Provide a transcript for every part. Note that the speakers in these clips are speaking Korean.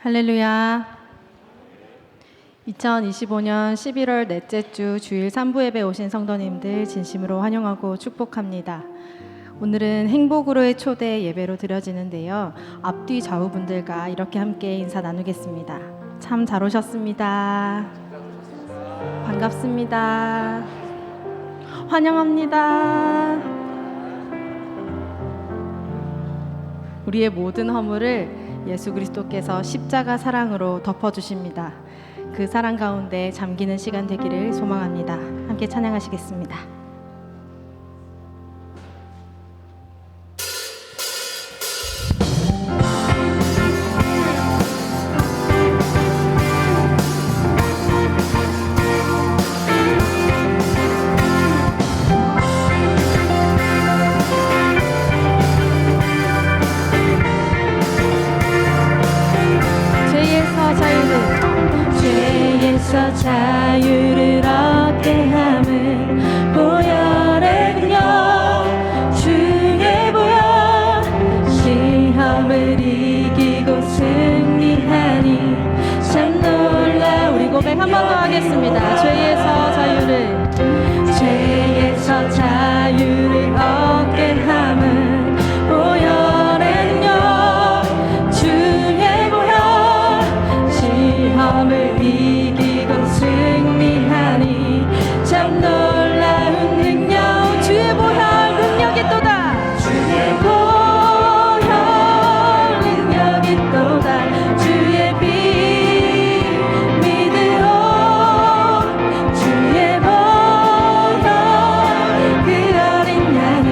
할렐루야. 2025년 11월 넷째 주 주일 3부 예배 오신 성도님들 진심으로 환영하고 축복합니다. 오늘은 행복으로의 초대 예배로 드려지는데요. 앞뒤 좌우분들과 이렇게 함께 인사 나누겠습니다. 참 잘 오셨습니다. 반갑습니다. 환영합니다. 우리의 모든 허물을 예수 그리스도께서 십자가 사랑으로 덮어주십니다. 그 사랑 가운데 잠기는 시간 되기를 소망합니다. 함께 찬양하시겠습니다. 자유를 얻게 함은 보혈의 능력 주의 보혈 시험을 이기고 승리하니 참 놀라. 우리 고백 한 번 더 하겠습니다. 죄에서 자유를 얻게 함은 보혈의 능력 주의 보혈 시험을 이기고 승리하니 참 놀라운 능력. 주의 보혈 능력이 또다. 주의 보혈 능력이 또다. 주의 피 믿으오. 주의 보혈 그 어린 양을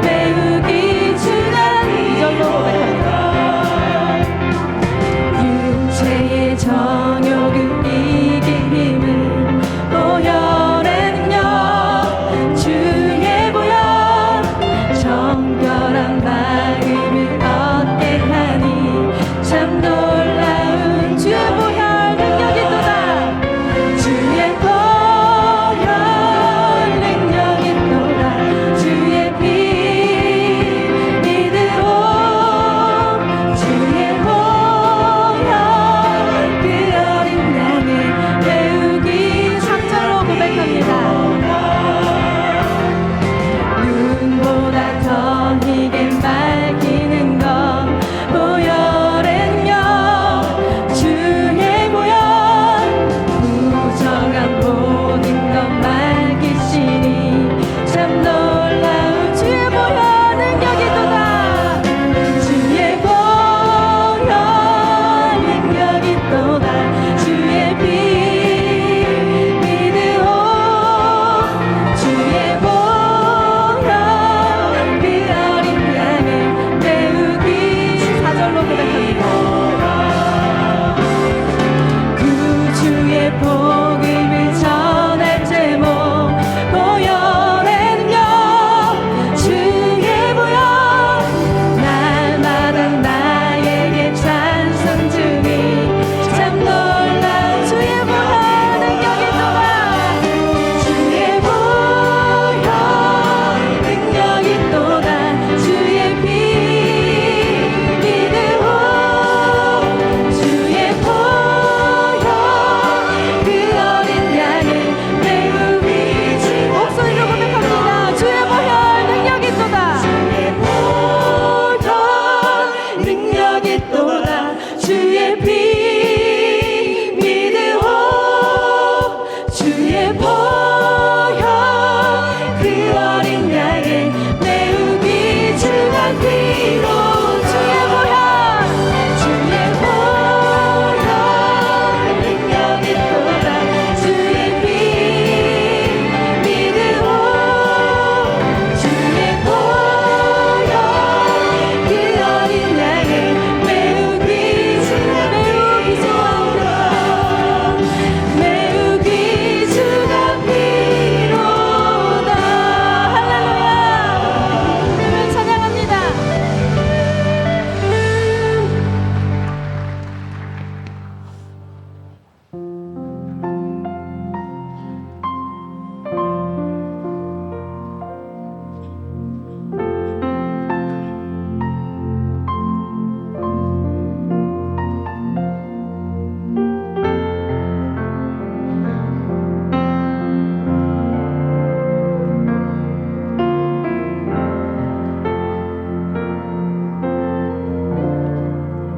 메우기 주나니. 이절로 고백합니다. 육체의 정욕을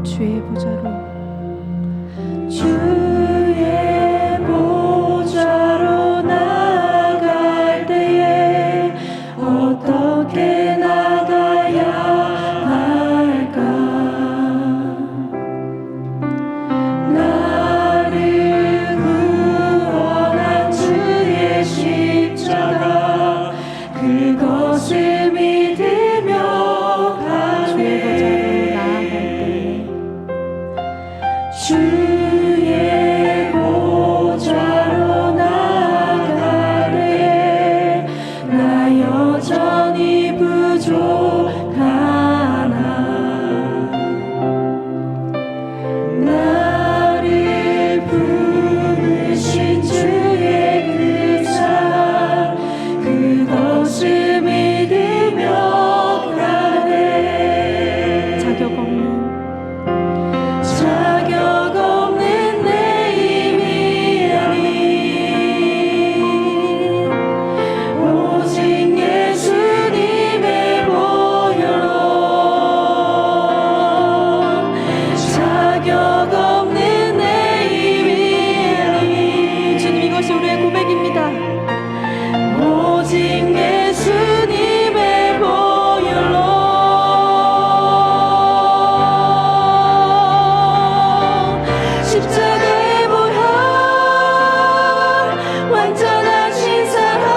주의 보좌로 주의 보좌로 나갈 때에 어떻게 나가야 할까? 나를 구원한 주의 십자가 그것을 믿으며 주의 가네. 보좌로 나아갈 때 주의 보좌로 나가네. 나 여전히 부족하나. 나를 부르신 주의 그 사랑 그것을 믿으며 가네. 자격 없는 자격 없는 내 힘이 아닌 오직 예수님의 보혈로 자격 없는 내 힘이 아닌 주님, 이것이 우리의 고백입니다. 오직 예수님의 보혈로 십자가의 보혈 완전하신 사랑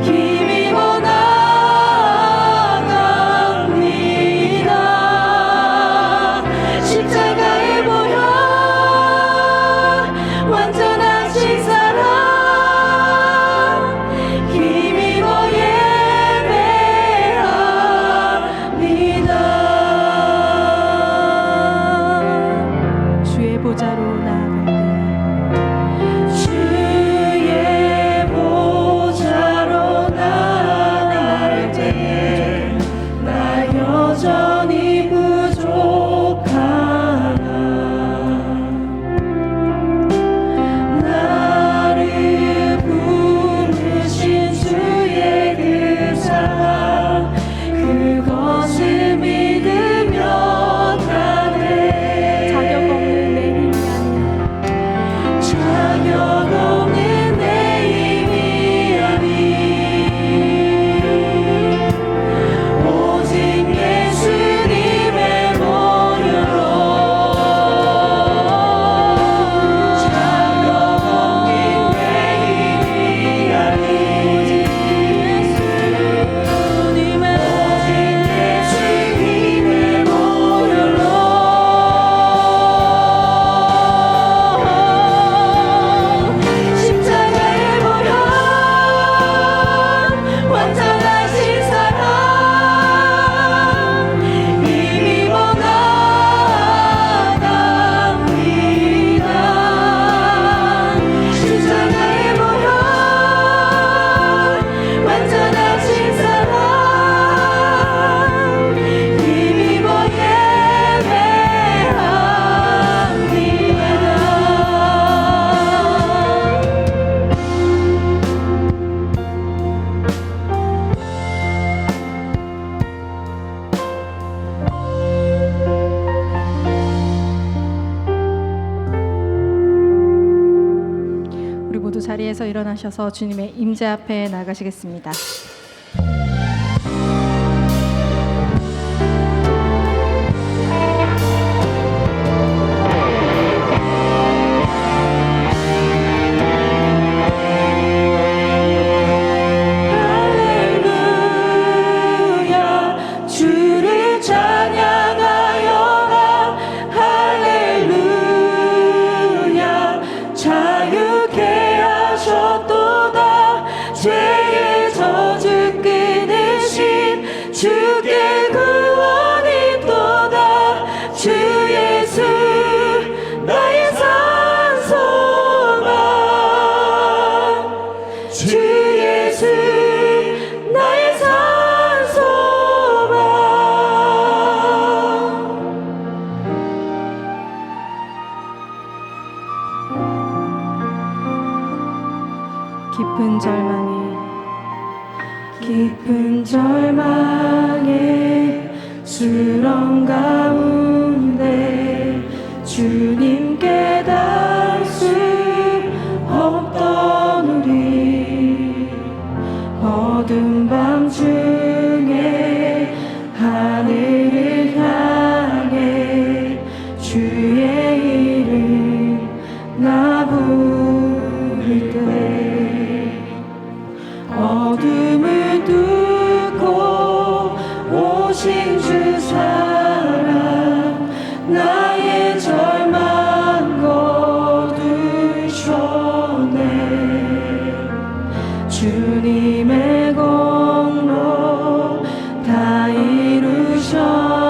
힘입어 나갑니다. 십자가의 보혈 완전하신 사랑 힘입어 예배합니다. 주의 보좌로 나아갈 때 주의 보좌로 나갈 때 나 여전히 부족하나. 나를 부르신 주의 그 사랑 그것을 믿으며 가네. 자격 없는 내 힘이 아닌 자격 없는 내 힘이 아닌 오직 예수님의 보혈로 자격 없는 내 힘이 아닌 오직 예수님의 보혈로 십자가의 보혈 완전하신 사랑 힘입어 나갑니다. 십자가의 보혈 완전하신 사랑 힘입어 예배합니다. 우리 모두 자리에서 일어나셔서 주님의 임재 앞에 나가시겠습니다. 할렐루야 주를 찬양하여라. 할렐루야 자유케 하셨도다. 죄의 저주 끊으신 주께 구원이 또다. 주 예수 나의 산소망. 주 예수 나의 산소망. 깊은 절망에 깊은 절망에 수렁 가운데 주님께 닿을 수 없던 우리 어두운 밤중에 하늘을 향해 주의 이름 나 부를 때 어둠을 뚫고 오신 주 사랑 나의 절망 거두셨네 주님의 공로 다 이루셨네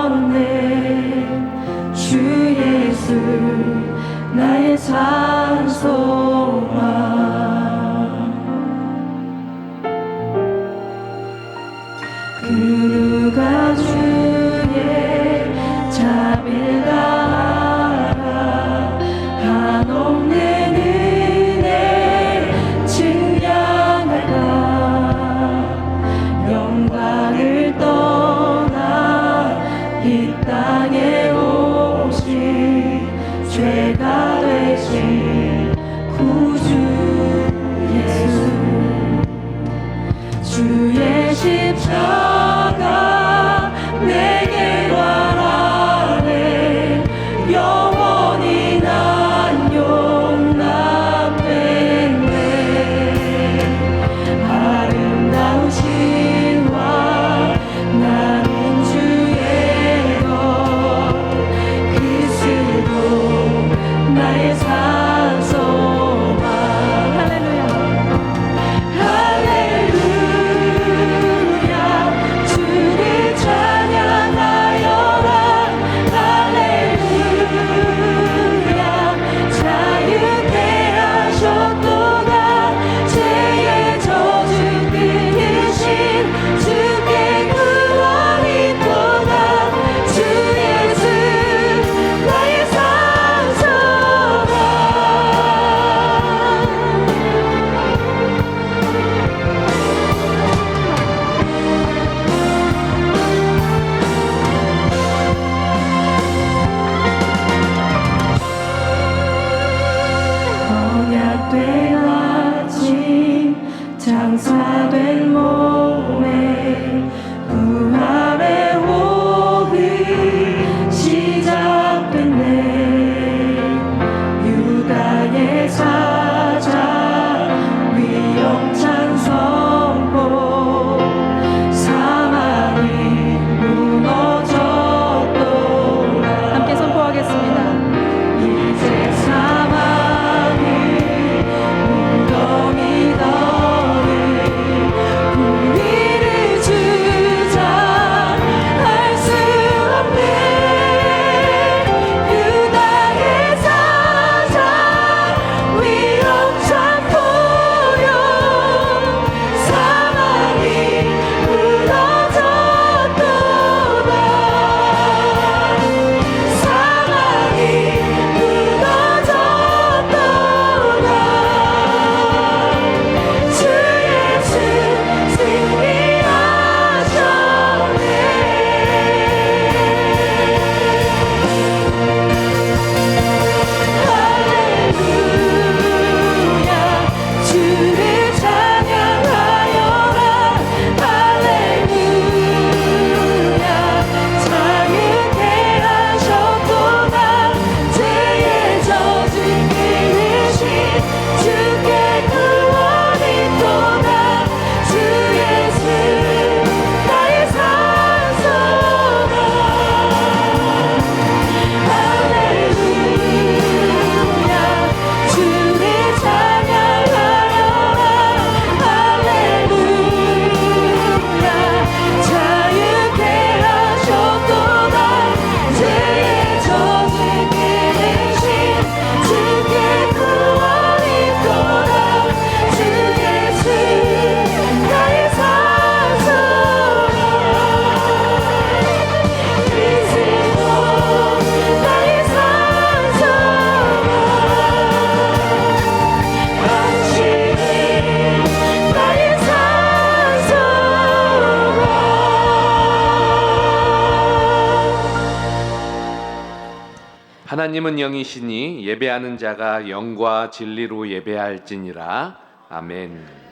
하나님은 영이시니 예배하는 자가 영과 진리로 예배할지니라. 아멘.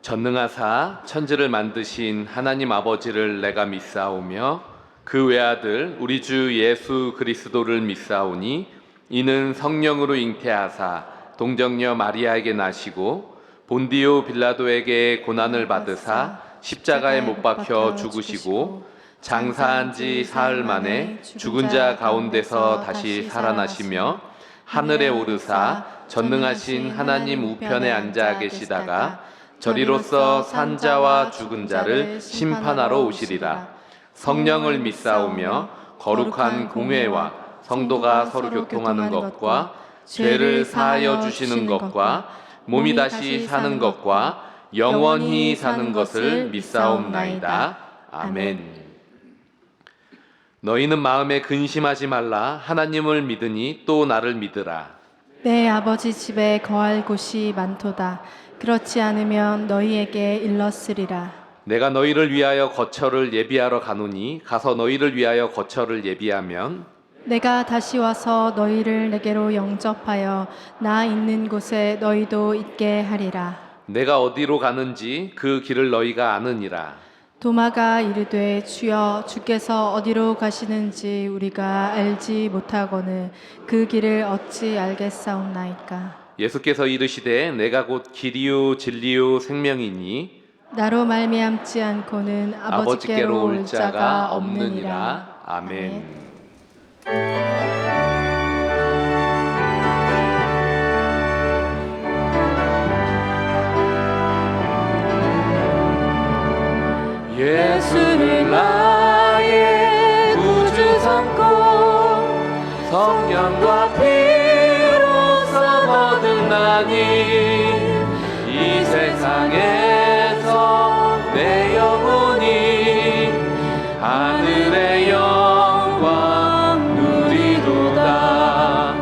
전능하사 천지를 만드신 하나님 아버지를 내가 믿사오며 그 외아들 우리 주 예수 그리스도를 믿사오니 이는 성령으로 잉태하사 동정녀 마리아에게 나시고 본디오 빌라도에게 고난을 받으사 십자가에 못 박혀 죽으시고 장사한 지 사흘 만에 죽은 자 가운데서 다시 살아나시며 하늘에 오르사 전능하신 하나님 우편에 앉아 계시다가 저리로서 산자와 죽은 자를 심판하러 오시리라. 성령을 믿사오며 거룩한 공회와 성도가 서로 교통하는 것과 죄를 사하여 주시는 것과 몸이 다시 사는 것과 영원히 사는 것을 믿사옵나이다. 아멘. 너희는 마음에 근심하지 말라. 하나님을 믿으니 또 나를 믿으라. 내 아버지 집에 거할 곳이 많도다. 그렇지 않으면 너희에게 일렀으리라. 내가 너희를 위하여 거처를 예비하러 가노니 가서 너희를 위하여 거처를 예비하면 내가 다시 와서 너희를 내게로 영접하여 나 있는 곳에 너희도 있게 하리라. 내가 어디로 가는지 그 길을 너희가 아느니라. 도마가 이르되 주여 주께서 어디로 가시는지 우리가 알지 못하거늘 그 길을 어찌 알겠사옵나이까. 예수께서 이르시되 내가 곧 길이요 진리요 생명이니 나로 말미암지 않고는 아버지께로 올 자가 없느니라. 아멘. 예수를 나의 구주 삼고 성령과 피로써 거듭나니 이 세상에서 내 영혼이 하늘의 영광 누리도다.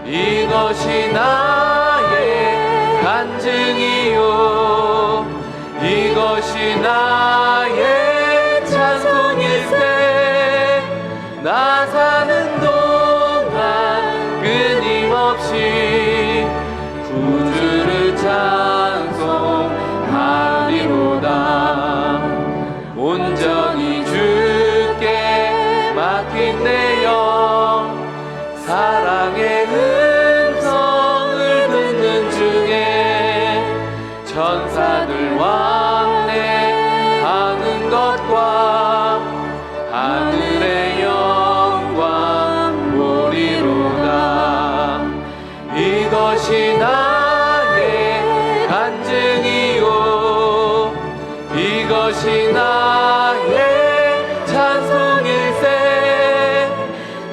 이것이 나의 간증이요 이것이 나의 찬송일세. 나 사는 동안 끊임없이 구주를 찬송하리로다. 온전히 주께 맡긴 내 영 사랑의 음성을 듣는 중에 천사들 왕래하는 것과 하늘의 영광 보리로다. 이것이 나의 간증이요 이것이 나의 찬송일세.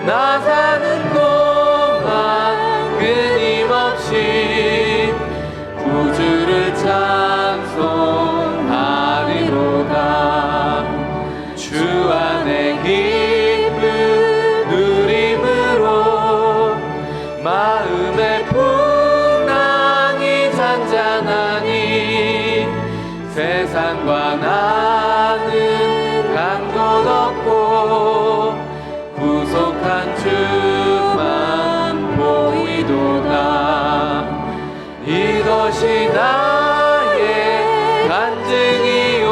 나 사는 동안 끊임없이 구주를 찬송하리로다. 주 안에 기쁨 누림으로 마음의 풍랑이 잔잔하니 세상과 나는 간 곳 없고 구속한 주만 보이도다. 이것이 나의 간증이요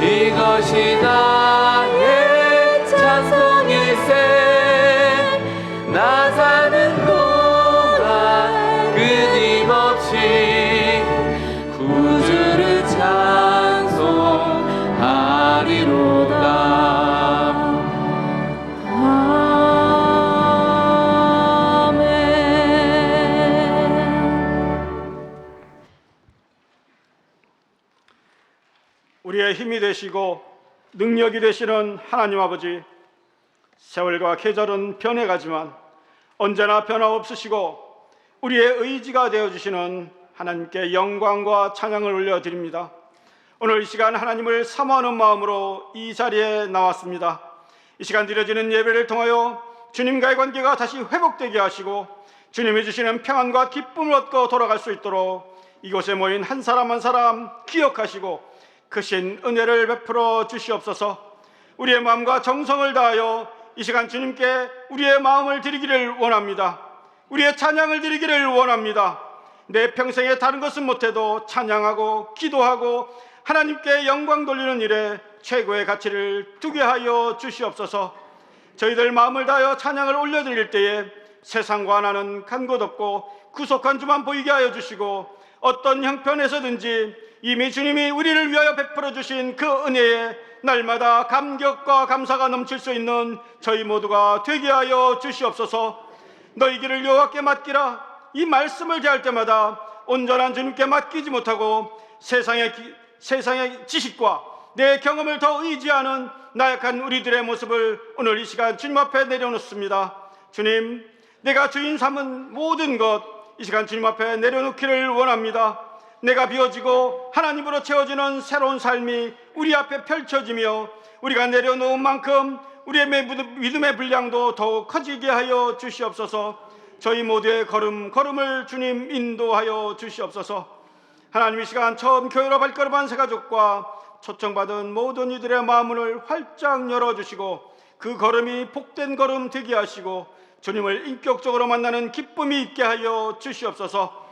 이것이 나의 찬송일세. 나 사는 동안 끊임없이 구주를 찬송하리로다. 우리의 힘이 되시고 능력이 되시는 하나님 아버지, 세월과 계절은 변해가지만 언제나 변화없으시고 우리의 의지가 되어주시는 하나님께 영광과 찬양을 올려드립니다. 오늘 이 시간 하나님을 사모하는 마음으로 이 자리에 나왔습니다. 이 시간 드려지는 예배를 통하여 주님과의 관계가 다시 회복되게 하시고 주님이 주시는 평안과 기쁨을 얻고 돌아갈 수 있도록 이곳에 모인 한 사람 한 사람 기억하시고 크신 은혜를 베풀어 주시옵소서. 우리의 마음과 정성을 다하여 이 시간 주님께 우리의 마음을 드리기를 원합니다. 우리의 찬양을 드리기를 원합니다. 내 평생에 다른 것은 못해도 찬양하고 기도하고 하나님께 영광 돌리는 일에 최고의 가치를 두게 하여 주시옵소서. 저희들 마음을 다하여 찬양을 올려드릴 때에 세상과 나는 간 곳 없고 구속한 주만 보이게 하여 주시고 어떤 형편에서든지 이미 주님이 우리를 위하여 베풀어 주신 그 은혜에 날마다 감격과 감사가 넘칠 수 있는 저희 모두가 되게 하여 주시옵소서. 너희 길을 여호와께 맡기라. 이 말씀을 대할 때마다 온전한 주님께 맡기지 못하고 세상의 지식과 내 경험을 더 의지하는 나약한 우리들의 모습을 오늘 이 시간 주님 앞에 내려놓습니다. 주님, 내가 주인 삼은 모든 것 이 시간 주님 앞에 내려놓기를 원합니다. 내가 비워지고 하나님으로 채워지는 새로운 삶이 우리 앞에 펼쳐지며 우리가 내려놓은 만큼 우리의 믿음의 분량도 더욱 커지게 하여 주시옵소서. 저희 모두의 걸음을 주님 인도하여 주시옵소서. 하나님, 이 시간 처음 교회로 발걸음한 새가족과 초청받은 모든 이들의 마음을 활짝 열어주시고 그 걸음이 복된 걸음 되게 하시고 주님을 인격적으로 만나는 기쁨이 있게 하여 주시옵소서.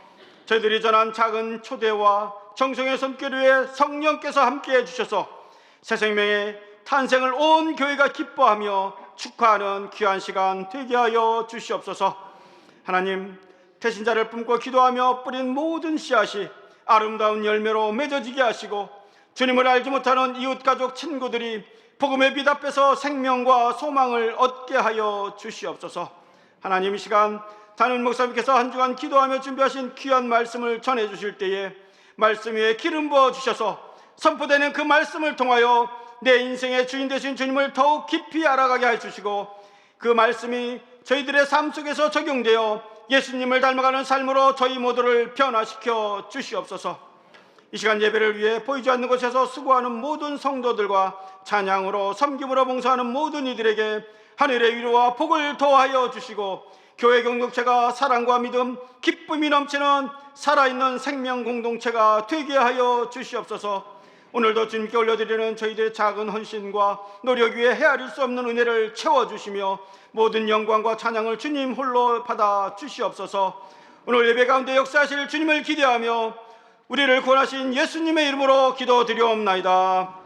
저희들이 전한 작은 초대와 정성의 손길 위에 성령께서 함께해 주셔서 새 생명의 탄생을 온 교회가 기뻐하며 축하하는 귀한 시간 되게 하여 주시옵소서. 하나님, 태신자를 품고 기도하며 뿌린 모든 씨앗이 아름다운 열매로 맺어지게 하시고 주님을 알지 못하는 이웃가족 친구들이 복음의 빛 앞에서 생명과 소망을 얻게 하여 주시옵소서. 하나님, 이 시간 담임 목사님께서 한 주간 기도하며 준비하신 귀한 말씀을 전해 주실 때에 말씀 위에 기름 부어 주셔서 선포되는 그 말씀을 통하여 내 인생의 주인 되신 주님을 더욱 깊이 알아가게 해 주시고 그 말씀이 저희들의 삶 속에서 적용되어 예수님을 닮아가는 삶으로 저희 모두를 변화시켜 주시옵소서. 이 시간 예배를 위해 보이지 않는 곳에서 수고하는 모든 성도들과 찬양으로 섬김으로 봉사하는 모든 이들에게 하늘의 위로와 복을 더하여 주시고 교회 공동체가 사랑과 믿음, 기쁨이 넘치는 살아있는 생명 공동체가 되게 하여 주시옵소서. 오늘도 주님께 올려드리는 저희들의 작은 헌신과 노력 위에 헤아릴 수 없는 은혜를 채워주시며 모든 영광과 찬양을 주님 홀로 받아 주시옵소서. 오늘 예배 가운데 역사하실 주님을 기대하며 우리를 구원하신 예수님의 이름으로 기도드리옵나이다.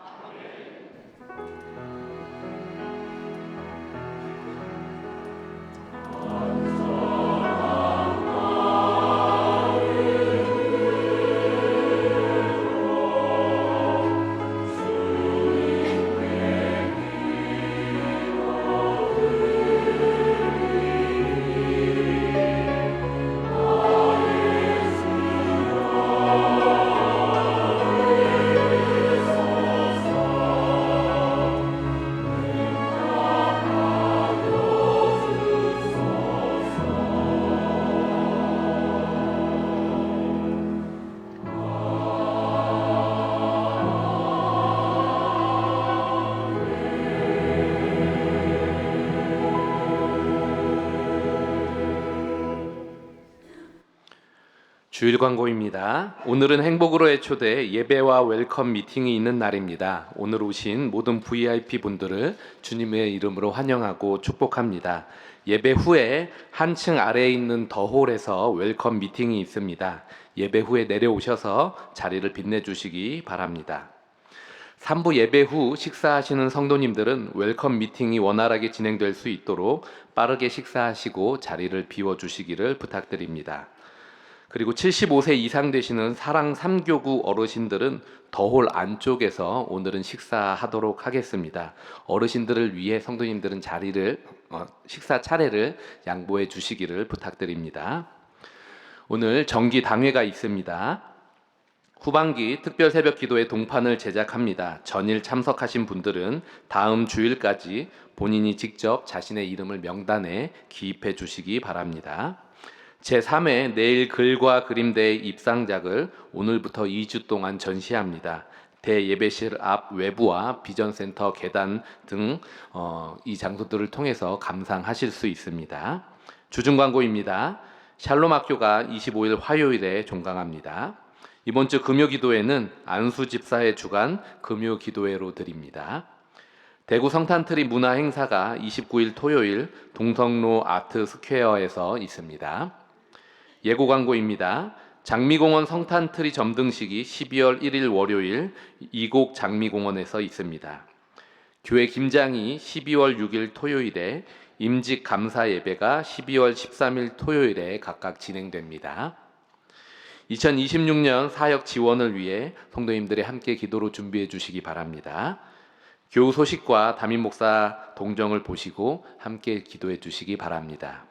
주일 광고입니다. 오늘은 행복으로의 초대 예배와 웰컴 미팅이 있는 날입니다. 오늘 오신 모든 VIP 분들을 주님의 이름으로 환영하고 축복합니다. 예배 후에 한층 아래에 있는 더홀에서 웰컴 미팅이 있습니다. 예배 후에 내려오셔서 자리를 빛내주시기 바랍니다. 3부 예배 후 식사하시는 성도님들은 웰컴 미팅이 원활하게 진행될 수 있도록 빠르게 식사하시고 자리를 비워주시기를 부탁드립니다. 그리고 75세 이상 되시는 사랑 3교구 어르신들은 더홀 안쪽에서 오늘은 식사하도록 하겠습니다. 어르신들을 위해 성도님들은 식사 차례를 양보해 주시기를 부탁드립니다. 오늘 정기 당회가 있습니다. 후반기 특별 새벽 기도회 동판을 제작합니다. 전일 참석하신 분들은 다음 주일까지 본인이 직접 자신의 이름을 명단에 기입해 주시기 바랍니다. 제3회 내일 글과 그림대회 입상작을 오늘부터 2주 동안 전시합니다. 대예배실 앞 외부와 비전센터 계단 등 이 장소들을 통해서 감상하실 수 있습니다. 주중 광고입니다. 샬롬 학교가 25일 화요일에 종강합니다. 이번 주 금요기도회는 안수 집사의 주간 금요기도회로 드립니다. 대구 성탄트리 문화행사가 29일 토요일 동성로 아트 스퀘어에서 있습니다. 예고 광고입니다. 장미공원 성탄트리 점등식이 12월 1일 월요일 이곡 장미공원에서 있습니다. 교회 김장이 12월 6일 토요일에 임직 감사 예배가 12월 13일 토요일에 각각 진행됩니다. 2026년 사역 지원을 위해 성도님들의 함께 기도로 준비해 주시기 바랍니다. 교우 소식과 담임 목사 동정을 보시고 함께 기도해 주시기 바랍니다.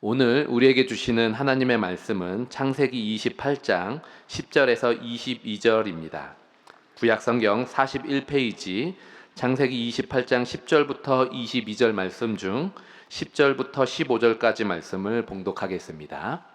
오늘 우리에게 주시는 하나님의 말씀은 창세기 28장 10절에서 22절입니다. 구약성경 41페이지 창세기 28장 10절부터 22절 말씀 중 10절부터 15절까지 말씀을 봉독하겠습니다.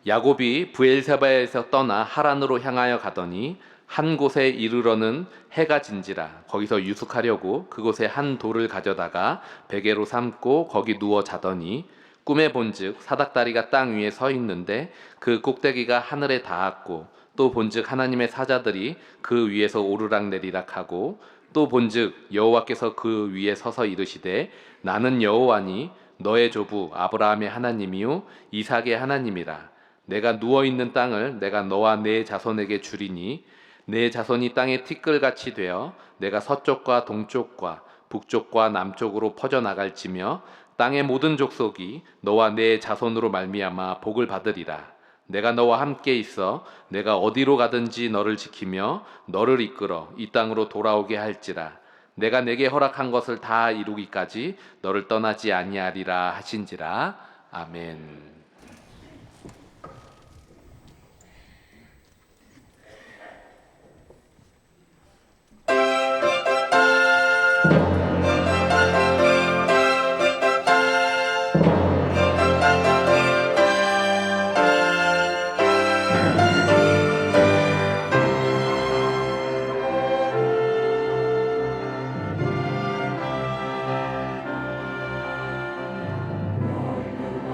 야곱이 브엘세바에서 떠나 하란으로 향하여 가더니 한 곳에 이르러는 해가 진지라 거기서 유숙하려고 그곳에 한 돌을 가져다가 베개로 삼고 거기 누워 자더니 꿈에 본즉 사닥다리가 땅 위에 서 있는데 그 꼭대기가 하늘에 닿았고 또 본즉 하나님의 사자들이 그 위에서 오르락내리락 하고 또 본즉 여호와께서 그 위에 서서 이르시되 나는 여호와니 너의 조부 아브라함의 하나님이요 이삭의 하나님이라. 내가 누워있는 땅을 내가 너와 내 자손에게 주리니 내 자손이 땅의 티끌같이 되어 내가 서쪽과 동쪽과 북쪽과 남쪽으로 퍼져나갈지며 땅의 모든 족속이 너와 내 자손으로 말미암아 복을 받으리라. 내가 너와 함께 있어 내가 어디로 가든지 너를 지키며 너를 이끌어 이 땅으로 돌아오게 할지라. 내가 내게 허락한 것을 다 이루기까지 너를 떠나지 아니하리라 하신지라. 아멘.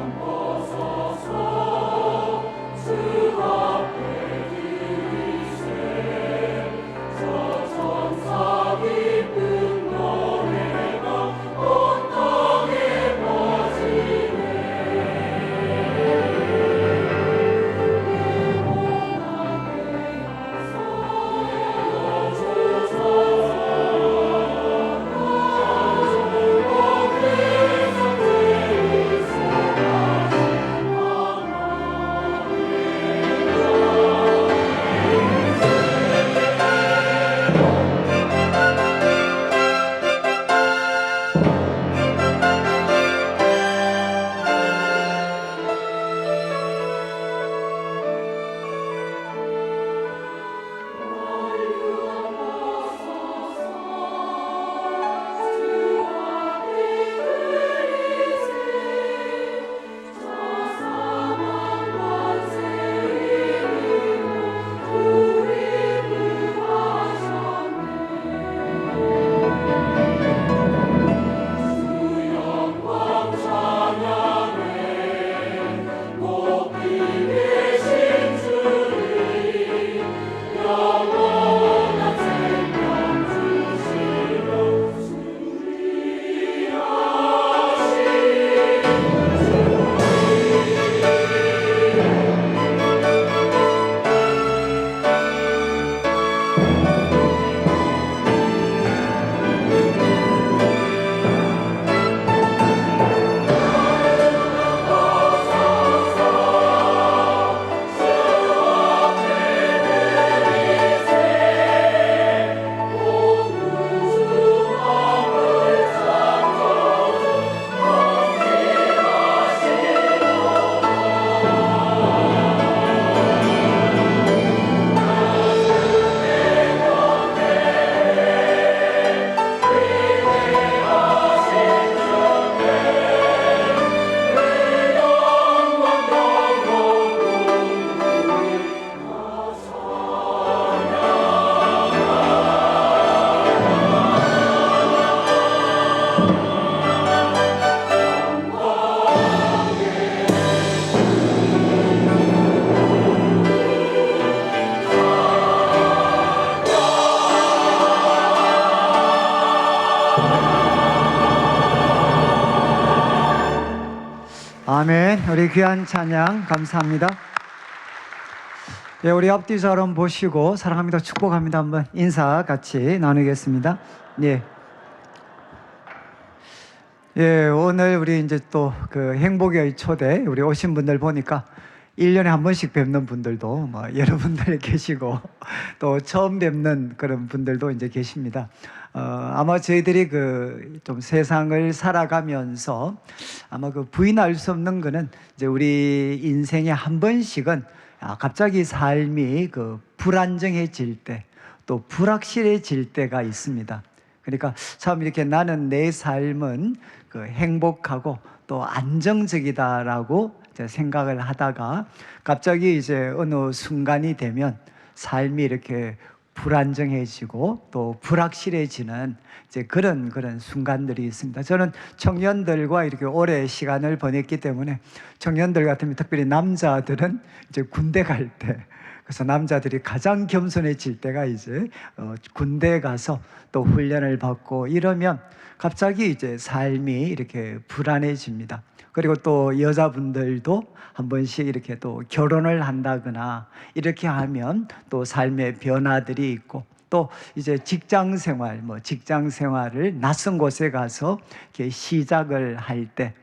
너희는 벗어 우리 귀한 찬양 감사합니다. 예, 우리 앞뒤 사람 보시고 사랑합니다, 축복합니다 한번 인사 같이 나누겠습니다. 예. 예, 오늘 우리 이제 또 그 행복의 초대 우리 오신 분들 보니까 1년에 한 번씩 뵙는 분들도 뭐 여러분들 계시고 또 처음 뵙는 그런 분들도 이제 계십니다. 아마 저희들이 그 좀 세상을 살아가면서 아마 그 부인할 수 없는 거는 이제 우리 인생에 한 번씩은 갑자기 삶이 그 불안정해질 때, 또 불확실해질 때가 있습니다. 그러니까 참 이렇게 나는 내 삶은 그 행복하고 또 안정적이다라고 이제 생각을 하다가 갑자기 이제 어느 순간이 되면 삶이 이렇게 불안정해지고 또 불확실해지는 이제 그런 순간들이 있습니다. 저는 청년들과 이렇게 오래 시간을 보냈기 때문에 청년들 같으면 특별히 남자들은 이제 군대 갈 때, 그래서 남자들이 가장 겸손해질 때가 이제 군대에 가서 또 훈련을 받고 이러면 갑자기 이제 삶이 이렇게 불안해집니다. 그리고 또 여자분들도 한 번씩 이렇게 또 결혼을 한다거나 이렇게 하면 또 삶의 변화들이 있고, 또 이제 직장 생활을 낯선 곳에 가서 이렇게 시작을 할 때,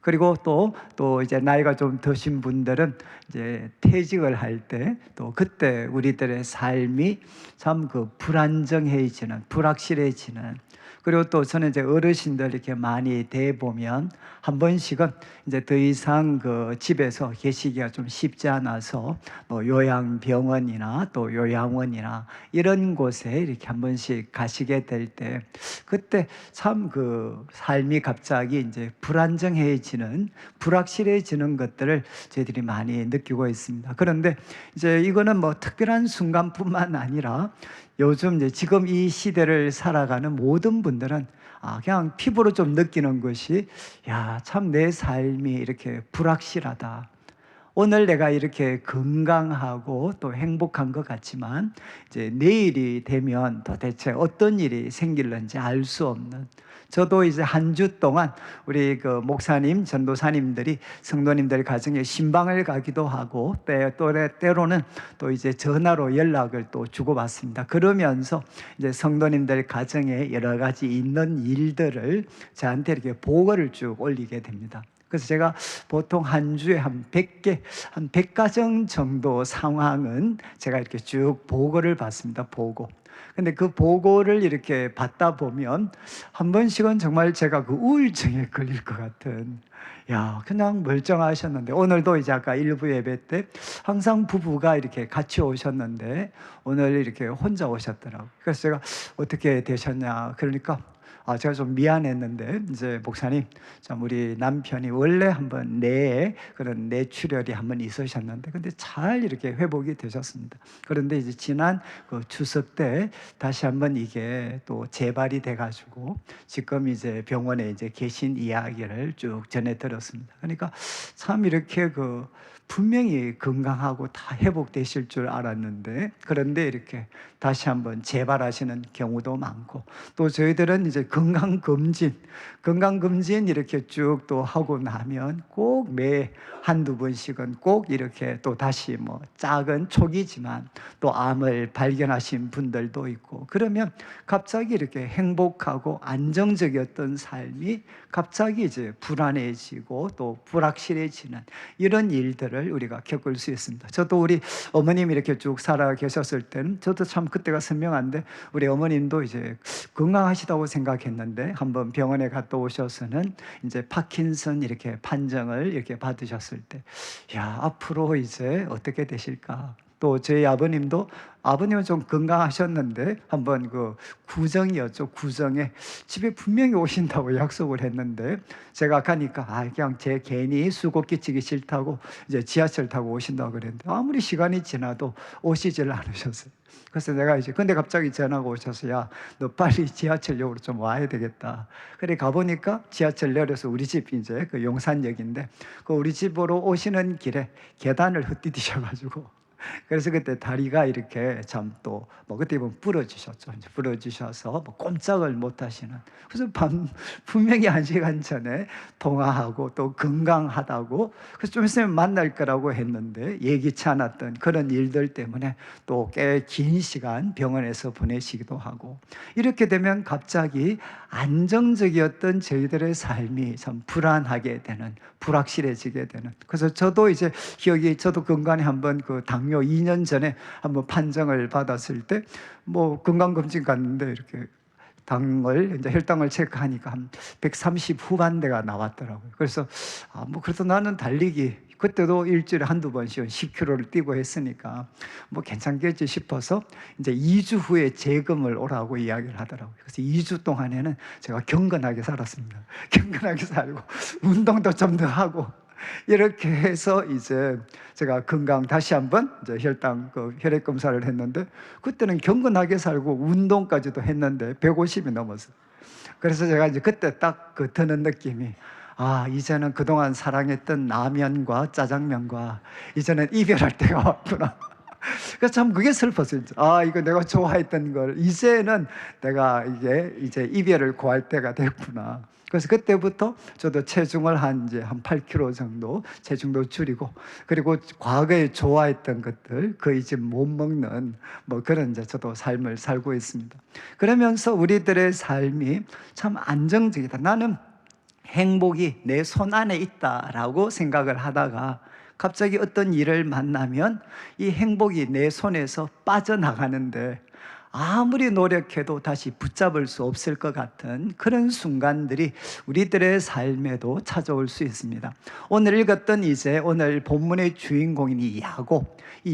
그리고 또 이제 나이가 좀 드신 분들은 이제 퇴직을 할 때, 또 그때 우리들의 삶이 참 그 불안정해지는, 불확실해지는, 그리고 또 저는 이제 어르신들 이렇게 많이 대보면 한 번씩은 이제 더 이상 그 집에서 계시기가 좀 쉽지 않아서 뭐 요양병원이나 또 요양원이나 이런 곳에 이렇게 한 번씩 가시게 될 때, 그때 참 그 삶이 갑자기 이제 불안정해지는, 불확실해지는 것들을 저희들이 많이 느끼고 있습니다. 그런데 이제 이거는 뭐 특별한 순간뿐만 아니라 요즘 이제 지금 이 시대를 살아가는 모든 분들은 그냥 피부로 좀 느끼는 것이, 야, 참 내 삶이 이렇게 불확실하다. 오늘 내가 이렇게 건강하고 또 행복한 것 같지만 이제 내일이 되면 도대체 어떤 일이 생길는지 알 수 없는, 저도 이제 한 주 동안 우리 그 목사님, 전도사님들이 성도님들 가정에 신방을 가기도 하고 때로는 또 이제 전화로 연락을 또 주고받습니다. 그러면서 이제 성도님들 가정에 여러 가지 있는 일들을 저한테 이렇게 보고를 쭉 올리게 됩니다. 그래서 제가 보통 한 주에 한 100개, 한 100가정 정도 상황은 제가 이렇게 쭉 보고를 받습니다. 보고. 근데 그 보고를 이렇게 받다 보면 한 번씩은 정말 제가 그 우울증에 걸릴 것 같은, 야, 그냥 멀쩡하셨는데, 오늘도 이제 아까 일부 예배 때 항상 부부가 이렇게 같이 오셨는데 오늘 이렇게 혼자 오셨더라고요. 그래서 제가 어떻게 되셨냐 그러니까 제가 좀 미안했는데, 이제 목사님, 참 우리 남편이 원래 한번 뇌에 그런 뇌출혈이 한번 있으셨는데, 근데 잘 이렇게 회복이 되셨습니다. 그런데 이제 지난 그 추석 때 다시 한번 이게 또 재발이 돼가지고 지금 이제 병원에 이제 계신 이야기를 쭉 전해 들었습니다. 그러니까 참 이렇게 그 분명히 건강하고 다 회복되실 줄 알았는데, 그런데 이렇게 다시 한번 재발하시는 경우도 많고, 또 저희들은 이제 건강검진 이렇게 쭉 또 하고 나면 꼭 매 한두 번씩은 꼭 이렇게 또 다시 뭐 작은 초기지만 또 암을 발견하신 분들도 있고, 그러면 갑자기 이렇게 행복하고 안정적이었던 삶이 갑자기 이제 불안해지고 또 불확실해지는 이런 일들을 우리가 겪을 수 있습니다. 저도 우리 어머님이 이렇게 쭉 살아 계셨을 때는 저도 참 그때가 선명한데, 우리 어머님도 이제 건강하시다고 생각했는데 한번 병원에 갔다 오셔서는 이제 파킨슨 이렇게 판정을 이렇게 받으셨을 때, 야, 앞으로 이제 어떻게 되실까? 또 저희 아버님은 좀 건강하셨는데 한번 그 구정이었죠. 구정에 집에 분명히 오신다고 약속을 했는데 제가 가니까 그냥 제 괜히 수고 끼치기 싫다고 이제 지하철 타고 오신다고 그랬는데 아무리 시간이 지나도 오시질 않으셨어요. 그래서 내가 이제 근데 갑자기 전화가 오셔서, 야, 너 빨리 지하철역으로 좀 와야 되겠다. 그래 가보니까 지하철 내려서 우리 집 이제 그 용산역인데 그 우리 집으로 오시는 길에 계단을 헛디디셔가지고 그래서 그때 다리가 이렇게 참 또 뭐 그때 보면 부러지셨죠. 이제 부러지셔서 뭐 꼼짝을 못 하시는. 그래서 분명히 1시간 전에 통화하고 또 건강하다고 그래서 좀 있으면 만날 거라고 했는데 예기치 않았던 그런 일들 때문에 또 꽤 긴 시간 병원에서 보내시기도 하고 이렇게 되면 갑자기 안정적이었던 저희들의 삶이 참 불안하게 되는 불확실해지게 되는 그래서 저도 이제 기억이 저도 건강에 한번 그 당뇨 2년 전에 한번 판정을 받았을 때 뭐 건강검진 갔는데 이렇게 당을 이제 혈당을 체크하니까 한 130 후반대가 나왔더라고요. 그래서 뭐 그래도 나는 달리기 그때도 일주일에 한두 번씩 10km를 뛰고 했으니까 뭐 괜찮겠지 싶어서 이제 2주 후에 재검을 오라고 이야기를 하더라고요. 그래서 2주 동안에는 제가 경건하게 살았습니다. 경건하게 살고 운동도 좀 더 하고 이렇게 해서 이제 제가 건강 다시 한번 이제 혈당 혈액 검사를 했는데 그때는 경건하게 살고 운동까지도 했는데 150이 넘었어요. 그래서 제가 이제 그때 딱 그 드는 느낌이 이제는 그동안 사랑했던 라면과 짜장면과 이제는 이별할 때가 왔구나. 그래서 참 그게 슬펐어요. 이거 내가 좋아했던 걸 이제는 내가 이제 이별을 고할 때가 됐구나. 그래서 그때부터 저도 체중을 이제 한 8kg 정도 체중도 줄이고 그리고 과거에 좋아했던 것들 거의 지금 못 먹는 뭐 그런 이제 저도 삶을 살고 있습니다. 그러면서 우리들의 삶이 참 안정적이다. 나는 행복이 내 손 안에 있다라고 생각을 하다가 갑자기 어떤 일을 만나면 이 행복이 내 손에서 빠져나가는데 아무리 노력해도 다시 붙잡을 수 없을 것 같은 그런 순간들이 우리들의 삶에도 찾아올 수 있습니다. 오늘 읽었던 이제 오늘 본문의 주인공인 이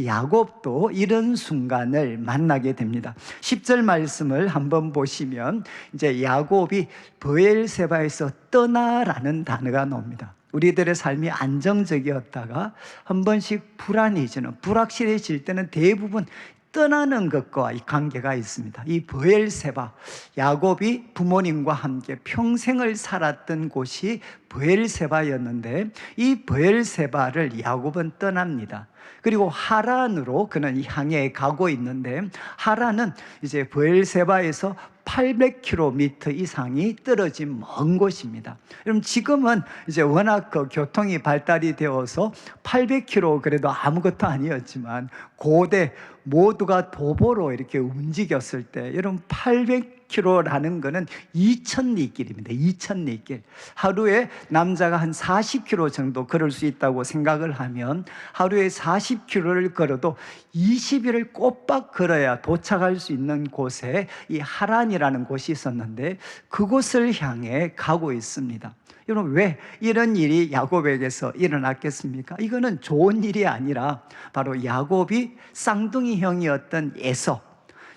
야곱도 이런 순간을 만나게 됩니다. 10절 말씀을 한번 보시면 이제 야곱이 브엘세바에서 떠나라는 단어가 나옵니다. 우리들의 삶이 안정적이었다가 한 번씩 불안해지는 불확실해질 때는 대부분 떠나는 것과 이 관계가 있습니다. 이 브엘세바, 야곱이 부모님과 함께 평생을 살았던 곳이 브엘세바였는데 이 브엘세바를 야곱은 떠납니다. 그리고 하란으로 그는 향해 가고 있는데 하란은 이제 브엘세바에서 800km 이상이 떨어진 먼 곳입니다. 여러분 지금은 이제 워낙 교통이 발달이 되어서 800km 그래도 아무것도 아니었지만 고대 모두가 도보로 이렇게 움직였을 때 여러분 800km라는 거는 2000리길입니다. 2000리길. 하루에 남자가 한 40km 정도 걸을 수 있다고 생각을 하면 하루에 40km를 걸어도 20일을 꼬박 걸어야 도착할 수 있는 곳에 이 하란이라는 곳이 있었는데 그곳을 향해 가고 있습니다. 여러분 왜 이런 일이 야곱에게서 일어났겠습니까? 이거는 좋은 일이 아니라 바로 야곱이 쌍둥이 형이었던 에서,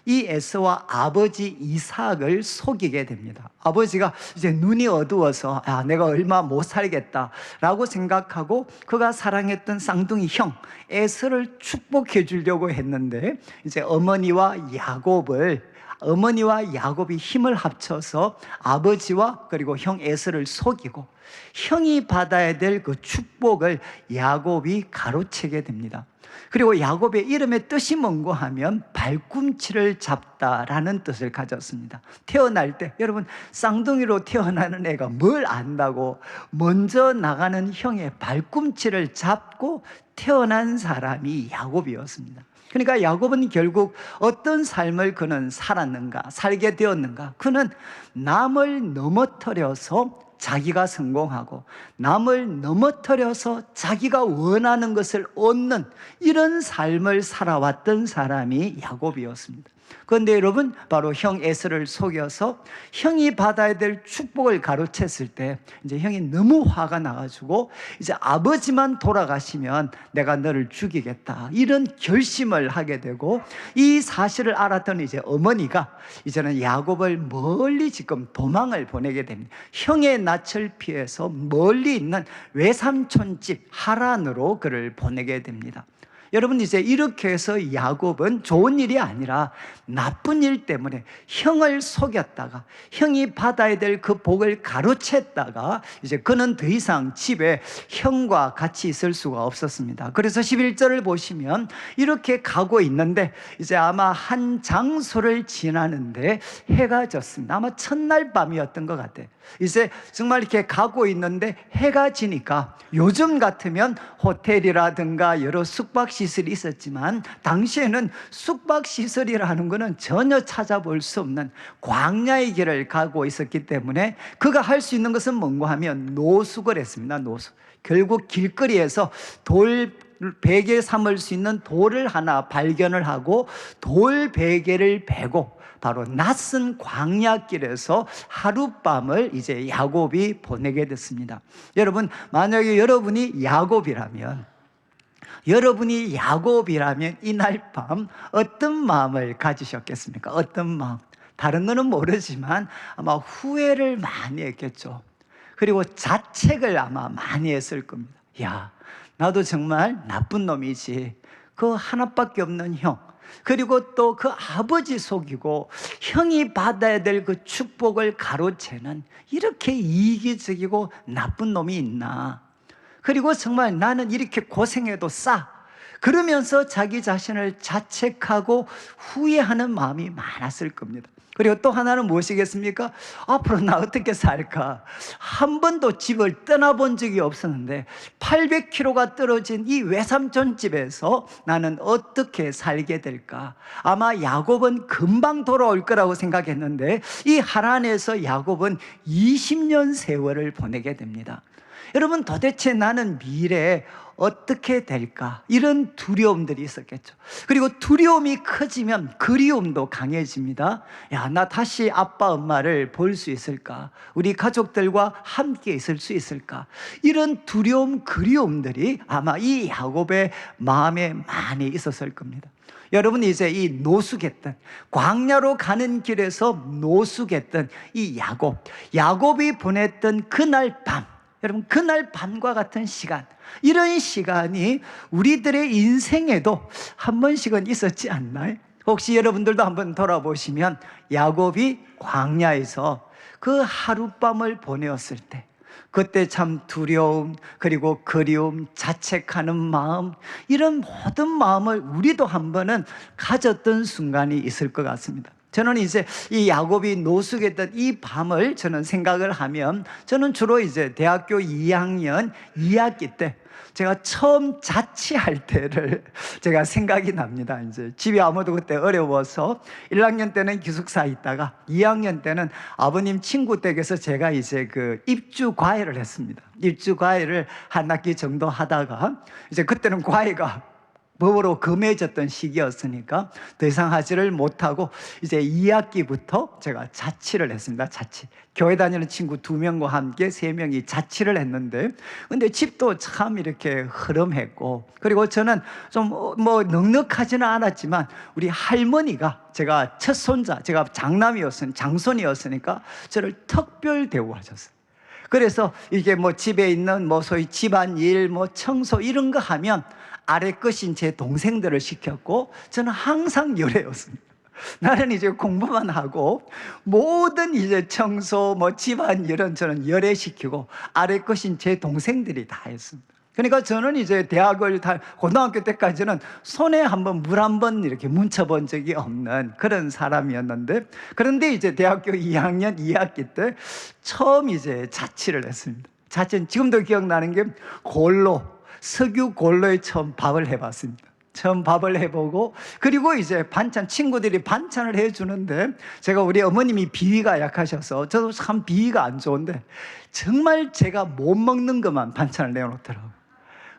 이 에서와 아버지 이삭을 속이게 됩니다. 아버지가 이제 눈이 어두워서 내가 얼마 못 살겠다라고 생각하고 그가 사랑했던 쌍둥이 형 에서를 축복해 주려고 했는데 이제 어머니와 야곱이 힘을 합쳐서 아버지와 그리고 형 에서를 속이고 형이 받아야 될 그 축복을 야곱이 가로채게 됩니다. 그리고 야곱의 이름의 뜻이 뭔고 하면 발꿈치를 잡다라는 뜻을 가졌습니다. 태어날 때 여러분 쌍둥이로 태어나는 애가 뭘 안다고 먼저 나가는 형의 발꿈치를 잡고 태어난 사람이 야곱이었습니다. 그러니까 야곱은 결국 어떤 삶을 그는 살게 되었는가? 그는 남을 넘어뜨려서 자기가 성공하고 남을 넘어뜨려서 자기가 원하는 것을 얻는 이런 삶을 살아왔던 사람이 야곱이었습니다. 그런데 여러분 바로 형 에서를 속여서 형이 받아야 될 축복을 가로챘을 때 이제 형이 너무 화가 나가지고 이제 아버지만 돌아가시면 내가 너를 죽이겠다 이런 결심을 하게 되고 이 사실을 알았던 이제 어머니가 이제는 야곱을 멀리 지금 도망을 보내게 됩니다. 형의 낯을 피해서 멀리 있는 외삼촌 집 하란으로 그를 보내게 됩니다. 여러분 이제 이렇게 해서 야곱은 좋은 일이 아니라 나쁜 일 때문에 형을 속였다가 형이 받아야 될 그 복을 가로챘다가 이제 그는 더 이상 집에 형과 같이 있을 수가 없었습니다. 그래서 11절을 보시면 이렇게 가고 있는데 이제 아마 한 장소를 지나는데 해가 졌습니다. 아마 첫날 밤이었던 것 같아요. 이제 정말 이렇게 가고 있는데 해가 지니까 요즘 같으면 호텔이라든가 여러 숙박시설이 있었지만 당시에는 숙박시설이라는 것은 전혀 찾아볼 수 없는 광야의 길을 가고 있었기 때문에 그가 할 수 있는 것은 뭔가 하면 노숙을 했습니다. 노숙. 결국 길거리에서 돌 베개 삼을 수 있는 돌을 하나 발견을 하고 돌 베개를 베고 바로 낯선 광야길에서 하룻밤을 이제 야곱이 보내게 됐습니다. 여러분, 만약에 여러분이 야곱이라면 이날 밤 어떤 마음을 가지셨겠습니까? 어떤 마음? 다른 거는 모르지만 아마 후회를 많이 했겠죠. 그리고 자책을 아마 많이 했을 겁니다. 야, 나도 정말 나쁜 놈이지. 그 하나밖에 없는 형, 그리고 또 그 아버지 속이고 형이 받아야 될 그 축복을 가로채는 이렇게 이기적이고 나쁜 놈이 있나. 그리고 정말 나는 이렇게 고생해도 싸. 그러면서 자기 자신을 자책하고 후회하는 마음이 많았을 겁니다. 그리고 또 하나는 무엇이겠습니까? 앞으로 나 어떻게 살까? 한 번도 집을 떠나본 적이 없었는데 800km가 떨어진 이 외삼촌 집에서 나는 어떻게 살게 될까? 아마 야곱은 금방 돌아올 거라고 생각했는데 이 하란에서 야곱은 20년 세월을 보내게 됩니다. 여러분, 도대체 나는 미래에 어떻게 될까? 이런 두려움들이 있었겠죠. 그리고 두려움이 커지면 그리움도 강해집니다. 야, 나 다시 아빠 엄마를 볼 수 있을까? 우리 가족들과 함께 있을 수 있을까? 이런 두려움, 그리움들이 아마 이 야곱의 마음에 많이 있었을 겁니다. 여러분, 이제 이 노숙했던, 광야로 가는 길에서 노숙했던 이 야곱이 보냈던 그날 밤, 여러분, 그날 밤과 같은 시간, 이런 시간이 우리들의 인생에도 한 번씩은 있었지 않나요? 혹시 여러분들도 한번 돌아보시면 야곱이 광야에서 그 하룻밤을 보내었을 때 그때 참 두려움, 그리고 그리움, 자책하는 마음, 이런 모든 마음을 우리도 한 번은 가졌던 순간이 있을 것 같습니다. 저는 이제 이 야곱이 노숙했던 이 밤을 저는 생각을 하면, 저는 주로 이제 대학교 2학년 2학기 때 제가 처음 자취할 때를 제가 생각이 납니다. 이제 집이 아무도 그때 어려워서 1학년 때는 기숙사에 있다가 2학년 때는 아버님 친구 댁에서 제가 이제 그 입주 과외를 했습니다. 입주 과외를 한 학기 정도 하다가 이제 그때는 과외가 법으로 금해졌던 시기였으니까 더 이상 하지를 못하고 이제 2학기부터 제가 자취를 했습니다. 자취. 교회 다니는 친구 2명과 함께 3명이 자취를 했는데, 근데 집도 참 이렇게 흐름했고, 그리고 저는 좀 뭐 넉넉하지는 않았지만 우리 할머니가, 제가 첫 손자, 제가 장손이었으니까 저를 특별 대우하셨어요. 그래서 이게 뭐 집에 있는 뭐 소위 집안일, 뭐 청소 이런 거 하면 아래 것인 제 동생들을 시켰고, 저는 항상 열애였습니다. 나는 이제 공부만 하고 모든 이제 청소, 뭐 집안일은 저는 열애시키고 아래 것인 제 동생들이 다 했습니다. 그러니까 저는 이제 대학을 고등학교 때까지는 손에 한번 물 한 번 이렇게 묻혀본 적이 없는 그런 사람이었는데, 그런데 이제 대학교 2학년 2학기 때 처음 이제 자취를 했습니다. 자취는 지금도 기억나는 게 석유 골로에 처음 밥을 해봤습니다. 처음 밥을 해보고, 그리고 이제 반찬, 친구들이 반찬을 해주는데, 제가 우리 어머님이 비위가 약하셔서 저도 참 비위가 안 좋은데 정말 제가 못 먹는 것만 반찬을 내어놓더라고요.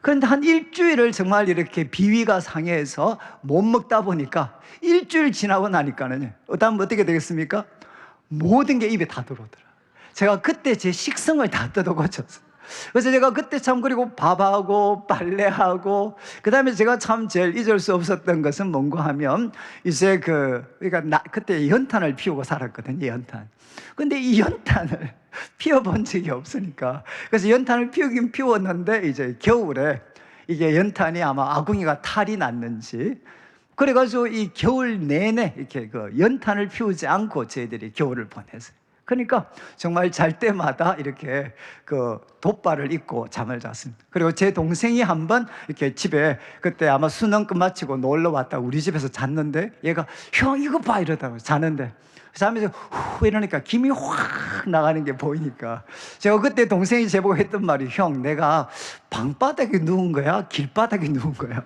그런데 한 일주일을 정말 이렇게 비위가 상해서 못 먹다 보니까 일주일 지나고 나니까는 다음 어떻게 되겠습니까? 모든 게 입에 다 들어오더라고요. 제가 그때 제 식성을 다 뜯어 고쳤어요. 그래서 제가 그때 참, 그리고 밥하고 빨래하고, 그 다음에 제가 참 제일 잊을 수 없었던 것은 뭔가 하면 이제 그러니까 그때 연탄을 피우고 살았거든요. 연탄. 근데 이 연탄을 피워본 적이 없으니까, 그래서 연탄을 피우긴 피웠는데 이제 겨울에 이게 연탄이 아마 아궁이가 탈이 났는지 그래가지고 이 겨울 내내 이렇게 그 연탄을 피우지 않고 저희들이 겨울을 보냈어요. 그러니까 정말 잘 때마다 이렇게 그 돗발을 입고 잠을 잤습니다. 그리고 제 동생이 한번 이렇게 집에 그때 아마 수능 끝마치고 놀러 왔다 우리 집에서 잤는데 얘가 형 이거 봐 이러다가 자는데 자면서 후 이러니까 김이 확 나가는 게 보이니까 제가 그때 동생이 제보고 했던 말이 형 내가 방바닥에 누운 거야? 길바닥에 누운 거야?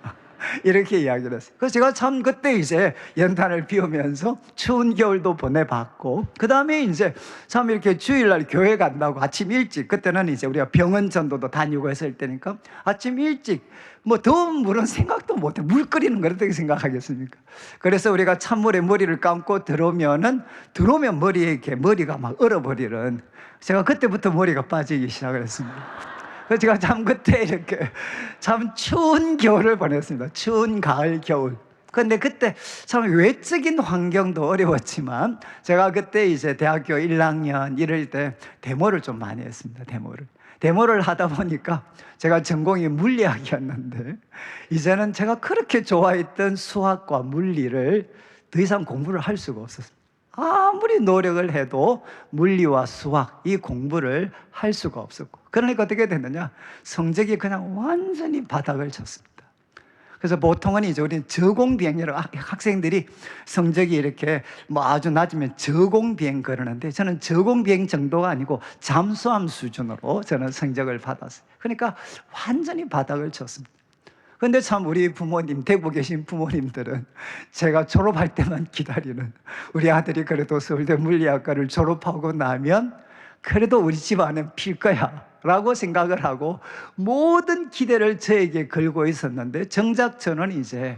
이렇게 이야기를 했어요. 그래서 제가 참 그때 이제 연탄을 피우면서 추운 겨울도 보내봤고 그 다음에 이제 참 이렇게 주일날 교회 간다고 아침 일찍 그때는 이제 우리가 병원 전도도 다니고 했을 때니까 아침 일찍 뭐 더운 물은 생각도 못해. 물 끓이는 걸 어떻게 생각하겠습니까? 그래서 우리가 찬물에 머리를 감고 들어오면 머리에 이렇게 머리가 막 얼어버리는 제가 그때부터 머리가 빠지기 시작을 했습니다. 그래서 제가 참 그때 이렇게 참 추운 겨울을 보냈습니다. 추운 가을, 겨울. 그런데 그때 참 외적인 환경도 어려웠지만 제가 그때 이제 대학교 1학년 이럴 때 데모를 좀 많이 했습니다. 데모를 하다 보니까 제가 전공이 물리학이었는데 이제는 제가 그렇게 좋아했던 수학과 물리를 더 이상 공부를 할 수가 없었습니다. 아무리 노력을 해도 물리와 수학 이 공부를 할 수가 없었고 그러니까 어떻게 됐느냐 성적이 그냥 완전히 바닥을 쳤습니다. 그래서 보통은 이제 우리는 저공비행이라고 학생들이 성적이 이렇게 뭐 아주 낮으면 저공비행 그러는데 저는 저공비행 정도가 아니고 잠수함 수준으로 저는 성적을 받았어요. 그러니까 완전히 바닥을 쳤습니다. 근데 참 우리 부모님, 대구 계신 부모님들은 제가 졸업할 때만 기다리는 우리 아들이 그래도 서울대 물리학과를 졸업하고 나면 그래도 우리 집안은 필 거야 라고 생각을 하고 모든 기대를 저에게 걸고 있었는데 정작 저는 이제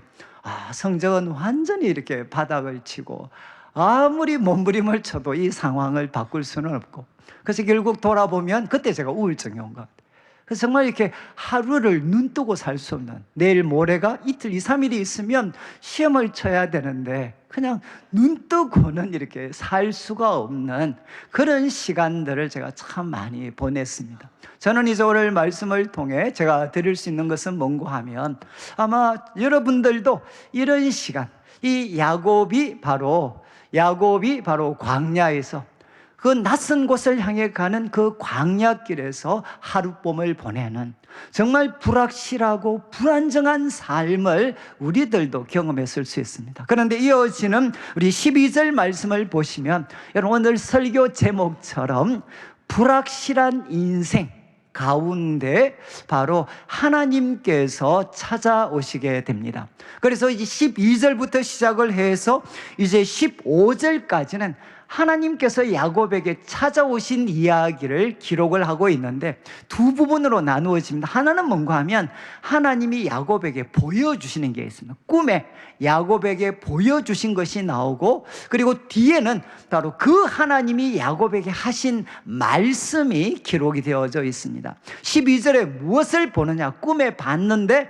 성적은 완전히 이렇게 바닥을 치고 아무리 몸부림을 쳐도 이 상황을 바꿀 수는 없고 그래서 결국 돌아보면 그때 제가 우울증이 온 것 같아요. 그래서 정말 이렇게 하루를 눈 뜨고 살 수 없는 내일 모레가 이틀 2, 3일이 있으면 시험을 쳐야 되는데 그냥 눈 뜨고는 이렇게 살 수가 없는 그런 시간들을 제가 참 많이 보냈습니다. 저는 이제 오늘 말씀을 통해 제가 드릴 수 있는 것은 뭔가 하면 아마 여러분들도 이런 시간 이 야곱이 바로 광야에서 그 낯선 곳을 향해 가는 그 광야길에서 하룻밤을 보내는 정말 불확실하고 불안정한 삶을 우리들도 경험했을 수 있습니다. 그런데 이어지는 우리 12절 말씀을 보시면 여러분 오늘 설교 제목처럼 불확실한 인생 가운데 바로 하나님께서 찾아오시게 됩니다. 그래서 이제 12절부터 시작을 해서 이제 15절까지는 하나님께서 야곱에게 찾아오신 이야기를 기록을 하고 있는데 두 부분으로 나누어집니다. 하나는 뭔가 하면 하나님이 야곱에게 보여주시는 게 있습니다. 꿈에 야곱에게 보여주신 것이 나오고 그리고 뒤에는 바로 그 하나님이 야곱에게 하신 말씀이 기록이 되어져 있습니다. 12절에 무엇을 보느냐 꿈에 봤는데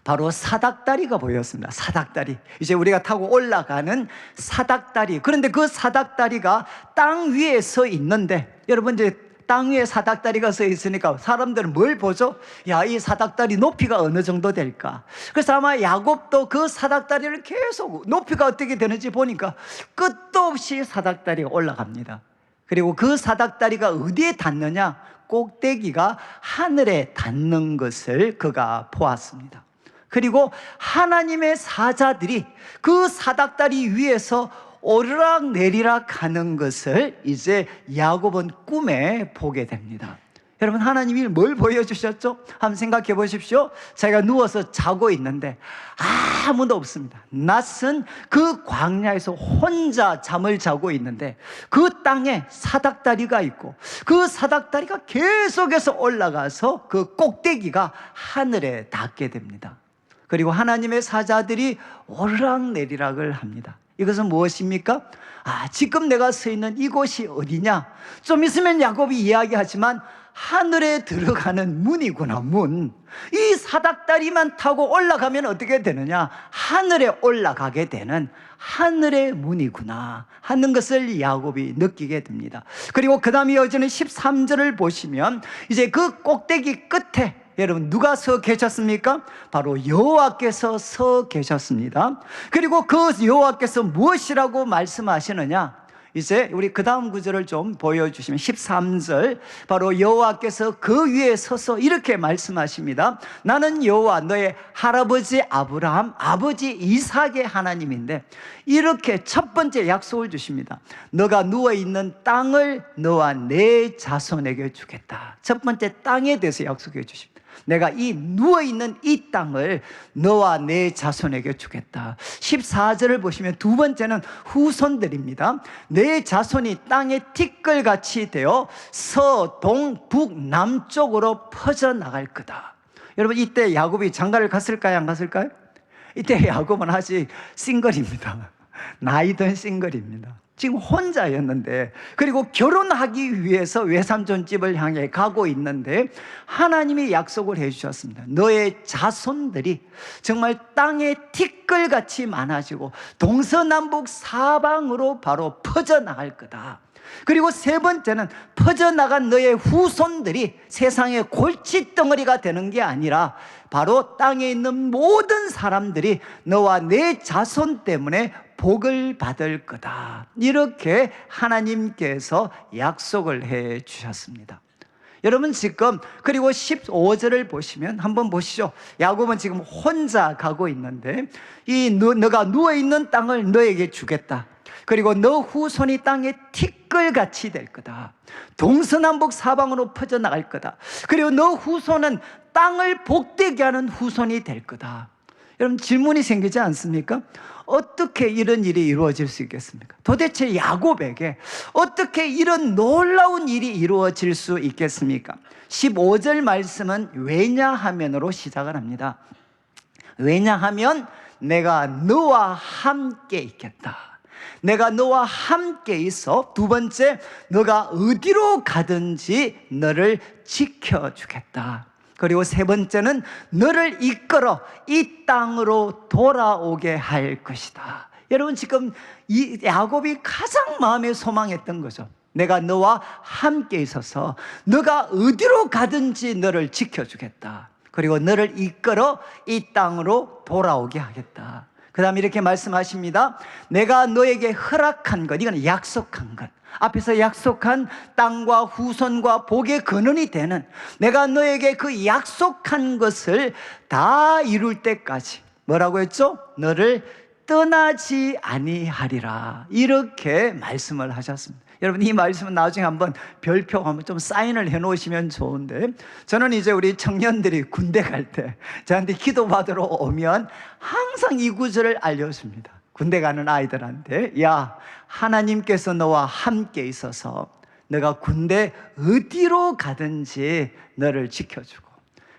바로 사닥다리가 보였습니다. 사닥다리. 이제 우리가 타고 올라가는 사닥다리. 그런데 그 사닥다리가 땅 위에 서 있는데 여러분 이제 땅 위에 사닥다리가 서 있으니까 사람들은 뭘 보죠? 야, 이 사닥다리 높이가 어느 정도 될까? 그래서 아마 야곱도 그 사닥다리를 계속 높이가 어떻게 되는지 보니까 끝도 없이 사닥다리가 올라갑니다. 그리고 그 사닥다리가 어디에 닿느냐? 꼭대기가 하늘에 닿는 것을 그가 보았습니다. 그리고 하나님의 사자들이 그 사닥다리 위에서 오르락 내리락 하는 것을 이제 야곱은 꿈에 보게 됩니다. 여러분 하나님이 뭘 보여주셨죠? 한번 생각해 보십시오. 자기가 누워서 자고 있는데 아무도 없습니다. 낯선 그 광야에서 혼자 잠을 자고 있는데 그 땅에 사닥다리가 있고 그 사닥다리가 계속해서 올라가서 그 꼭대기가 하늘에 닿게 됩니다. 그리고 하나님의 사자들이 오르락내리락을 합니다. 이것은 무엇입니까? 지금 내가 서 있는 이곳이 어디냐? 좀 있으면 야곱이 이야기하지만 하늘에 들어가는 문이구나, 문. 이 사닥다리만 타고 올라가면 어떻게 되느냐? 하늘에 올라가게 되는 하늘의 문이구나 하는 것을 야곱이 느끼게 됩니다. 그리고 그 다음에 이어지는 13절을 보시면 이제 그 꼭대기 끝에 여러분 누가 서 계셨습니까? 바로 여호와께서 서 계셨습니다. 그리고 그 여호와께서 무엇이라고 말씀하시느냐? 이제 우리 그 다음 구절을 좀 보여주시면 13절, 바로 여호와께서 그 위에 서서 이렇게 말씀하십니다. 나는 여호와 너의 할아버지 아브라함, 아버지 이삭의 하나님인데, 이렇게 첫 번째 약속을 주십니다. 너가 누워있는 땅을 너와 내 자손에게 주겠다. 첫 번째 땅에 대해서 약속해 주십니다. 내가 이 누워있는 이 땅을 너와 내 자손에게 주겠다. 14절을 보시면 두 번째는 후손들입니다. 내 자손이 땅의 티끌같이 되어 서, 동, 북, 남쪽으로 퍼져나갈 거다. 여러분 이때 야곱이 장가를 갔을까요? 안 갔을까요? 이때 야곱은 아직 싱글입니다. 나이 든 싱글입니다. 지금 혼자였는데, 그리고 결혼하기 위해서 외삼촌 집을 향해 가고 있는데 하나님이 약속을 해주셨습니다. 너의 자손들이 정말 땅에 티끌같이 많아지고 동서남북 사방으로 바로 퍼져나갈 거다. 그리고 세 번째는 퍼져나간 너의 후손들이 세상의 골칫덩어리가 되는 게 아니라 바로 땅에 있는 모든 사람들이 너와 내 자손 때문에 복을 받을 거다. 이렇게 하나님께서 약속을 해 주셨습니다. 여러분 지금 그리고 15절을 보시면 한번 보시죠. 야곱은 지금 혼자 가고 있는데 너가 누워있는 땅을 너에게 주겠다. 그리고 너 후손이 땅에 티끌같이 될 거다. 동서남북 사방으로 퍼져나갈 거다. 그리고 너 후손은 땅을 복되게 하는 후손이 될 거다. 여러분 질문이 생기지 않습니까? 어떻게 이런 일이 이루어질 수 있겠습니까? 도대체 야곱에게 어떻게 이런 놀라운 일이 이루어질 수 있겠습니까? 15절 말씀은 왜냐하면으로 시작을 합니다. 왜냐하면 내가 너와 함께 있겠다. 내가 너와 함께 있어. 두 번째, 너가 어디로 가든지 너를 지켜주겠다. 그리고 세 번째는 너를 이끌어 이 땅으로 돌아오게 할 것이다. 여러분 지금 이 야곱이 가장 마음에 소망했던 거죠. 내가 너와 함께 있어서 너가 어디로 가든지 너를 지켜주겠다. 그리고 너를 이끌어 이 땅으로 돌아오게 하겠다. 그 다음에 이렇게 말씀하십니다. 내가 너에게 허락한 것, 이건 약속한 것, 앞에서 약속한 땅과 후손과 복의 근원이 되는, 내가 너에게 그 약속한 것을 다 이룰 때까지 뭐라고 했죠? 너를 떠나지 아니하리라. 이렇게 말씀을 하셨습니다. 여러분 이 말씀은 나중에 한번 별표 한번 좀 사인을 해 놓으시면 좋은데, 저는 이제 우리 청년들이 군대 갈 때 저한테 기도받으러 오면 항상 이 구절을 알려줍니다. 군대 가는 아이들한테, 야, 하나님께서 너와 함께 있어서 너가 군대 어디로 가든지 너를 지켜주고,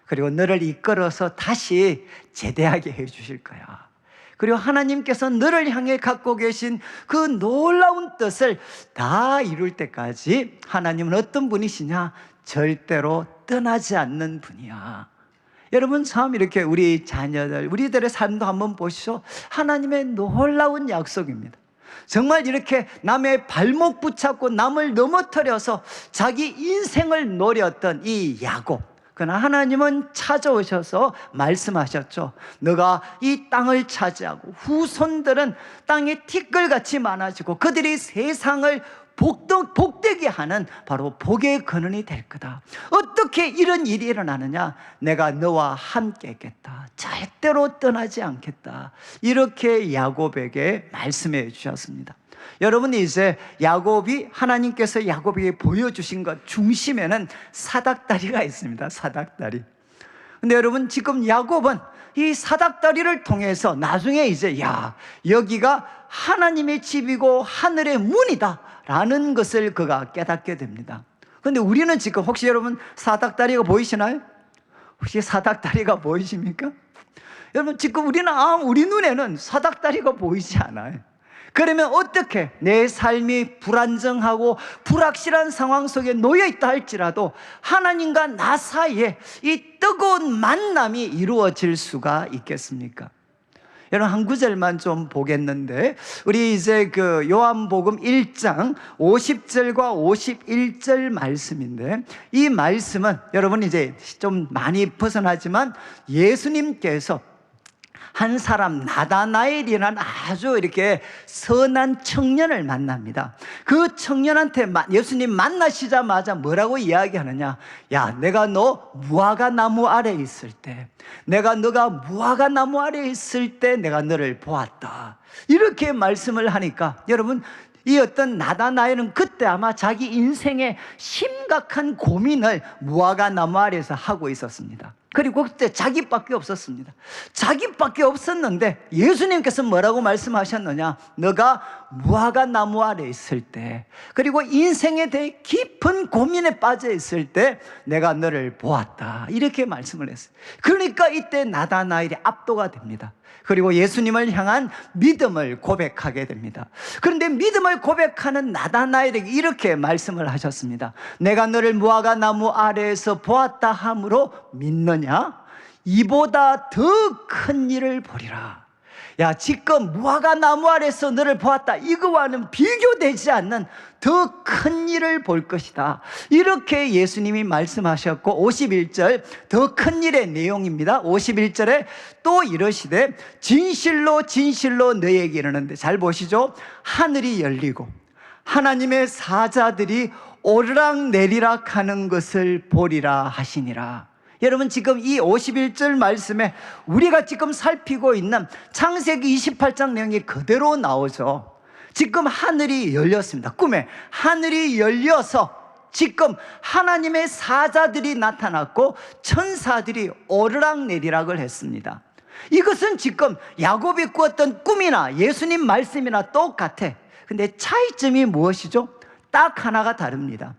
그리고 너를 이끌어서 다시 제대하게 해 주실 거야. 그리고 하나님께서 너를 향해 갖고 계신 그 놀라운 뜻을 다 이룰 때까지 하나님은 어떤 분이시냐? 절대로 떠나지 않는 분이야. 여러분 참 이렇게 우리 자녀들, 우리들의 삶도 한번 보시죠. 하나님의 놀라운 약속입니다. 정말 이렇게 남의 발목 붙잡고 남을 넘어뜨려서 자기 인생을 노렸던 이 야곱, 그러나 하나님은 찾아오셔서 말씀하셨죠. 너가 이 땅을 차지하고 후손들은 땅에 티끌같이 많아지고 그들이 세상을 복되게 하는 바로 복의 근원이 될 거다. 어떻게 이런 일이 일어나느냐? 내가 너와 함께 있겠다. 절대로 떠나지 않겠다. 이렇게 야곱에게 말씀해 주셨습니다. 여러분 이제 야곱이, 하나님께서 야곱에게 보여주신 것 중심에는 사닥다리가 있습니다. 사닥다리. 근데 여러분 지금 야곱은 이 사닥다리를 통해서 나중에 이제 여기가 하나님의 집이고 하늘의 문이다 라는 것을 그가 깨닫게 됩니다. 근데 우리는 지금 혹시 여러분 사닥다리가 보이시나요? 혹시 사닥다리가 보이십니까? 여러분 지금 우리 눈에는 사닥다리가 보이지 않아요. 그러면 어떻게 내 삶이 불안정하고 불확실한 상황 속에 놓여 있다 할지라도 하나님과 나 사이에 이 뜨거운 만남이 이루어질 수가 있겠습니까? 여러분 한 구절만 좀 보겠는데, 우리 이제 그 요한복음 1장 50절과 51절 말씀인데, 이 말씀은 여러분 이제 좀 많이 벗어나지만 예수님께서 한 사람 나다나엘이라는 아주 이렇게 선한 청년을 만납니다. 그 청년한테 예수님 만나시자마자 뭐라고 이야기하느냐? 야, 내가 너 무화과 나무 아래 있을 때, 너가 무화과 나무 아래 있을 때 내가 너를 보았다. 이렇게 말씀을 하니까 여러분, 이 어떤 나다나엘은 그때 아마 자기 인생의 심각한 고민을 무화과 나무 아래에서 하고 있었습니다. 그리고 그때 자기밖에 없었습니다. 자기밖에 없었는데 예수님께서 뭐라고 말씀하셨느냐? 너가 무화과 나무 아래 있을 때, 그리고 인생에 대해 깊은 고민에 빠져 있을 때 내가 너를 보았다. 이렇게 말씀을 했어요. 그러니까 이때 나다나엘이 압도가 됩니다. 그리고 예수님을 향한 믿음을 고백하게 됩니다. 그런데 믿음을 고백하는 나다나엘에게 이렇게 말씀을 하셨습니다. 내가 너를 무화과 나무 아래에서 보았다 함으로 믿느냐? 이보다 더 큰 일을 보리라. 야, 지금 무화과 나무 아래서 너를 보았다, 이거와는 비교되지 않는 더 큰 일을 볼 것이다. 이렇게 예수님이 말씀하셨고, 51절 더 큰 일의 내용입니다. 51절에 또 이러시되 진실로 진실로 너희에게 이르는데, 잘 보시죠. 하늘이 열리고 하나님의 사자들이 오르락내리락 하는 것을 보리라 하시니라. 여러분, 지금 이 51절 말씀에 우리가 지금 살피고 있는 창세기 28장 내용이 그대로 나오죠. 지금 하늘이 열렸습니다. 꿈에 하늘이 열려서 지금 하나님의 사자들이 나타났고 천사들이 오르락내리락을 했습니다. 이것은 지금 야곱이 꾸었던 꿈이나 예수님 말씀이나 똑같아. 근데 차이점이 무엇이죠? 딱 하나가 다릅니다.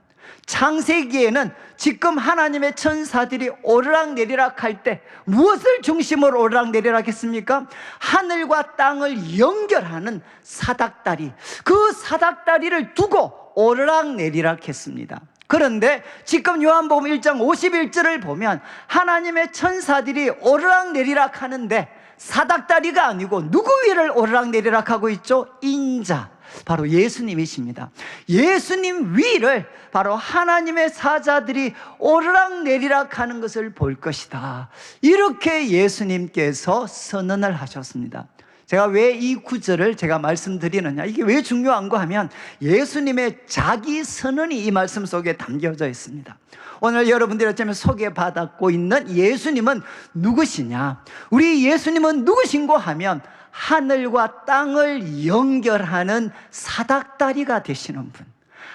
창세기에는 지금 하나님의 천사들이 오르락내리락 할 때 무엇을 중심으로 오르락내리락 했습니까? 하늘과 땅을 연결하는 사닥다리, 그 사닥다리를 두고 오르락내리락 했습니다. 그런데 지금 요한복음 1장 51절을 보면 하나님의 천사들이 오르락내리락 하는데 사닥다리가 아니고 누구 위를 오르락내리락 하고 있죠? 인자, 바로 예수님이십니다. 예수님 위를 바로 하나님의 사자들이 오르락내리락 하는 것을 볼 것이다. 이렇게 예수님께서 선언을 하셨습니다. 제가 왜 이 구절을 제가 말씀드리느냐, 이게 왜 중요한가 하면 예수님의 자기 선언이 이 말씀 속에 담겨져 있습니다. 오늘 여러분들이 어쩌면 소개받고 있는 예수님은 누구시냐? 우리 예수님은 누구신고 하면 하늘과 땅을 연결하는 사닥다리가 되시는 분,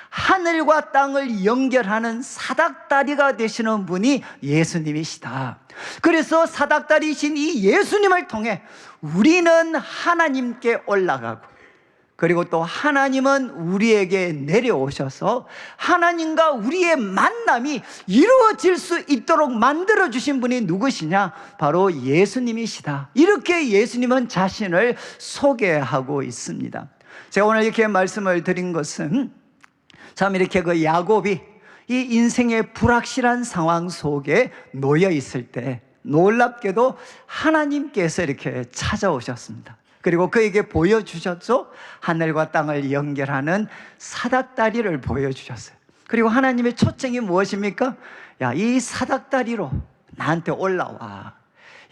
하늘과 땅을 연결하는 사닥다리가 되시는 분이 예수님이시다. 그래서 사닥다리이신 이 예수님을 통해 우리는 하나님께 올라가고, 그리고 또 하나님은 우리에게 내려오셔서 하나님과 우리의 만남이 이루어질 수 있도록 만들어주신 분이 누구시냐? 바로 예수님이시다. 이렇게 예수님은 자신을 소개하고 있습니다. 제가 오늘 이렇게 말씀을 드린 것은 참 이렇게 그 야곱이 이 인생의 불확실한 상황 속에 놓여 있을 때 놀랍게도 하나님께서 이렇게 찾아오셨습니다. 그리고 그에게 보여주셨죠? 하늘과 땅을 연결하는 사닥다리를 보여주셨어요. 그리고 하나님의 초청이 무엇입니까? 야, 이 사닥다리로 나한테 올라와.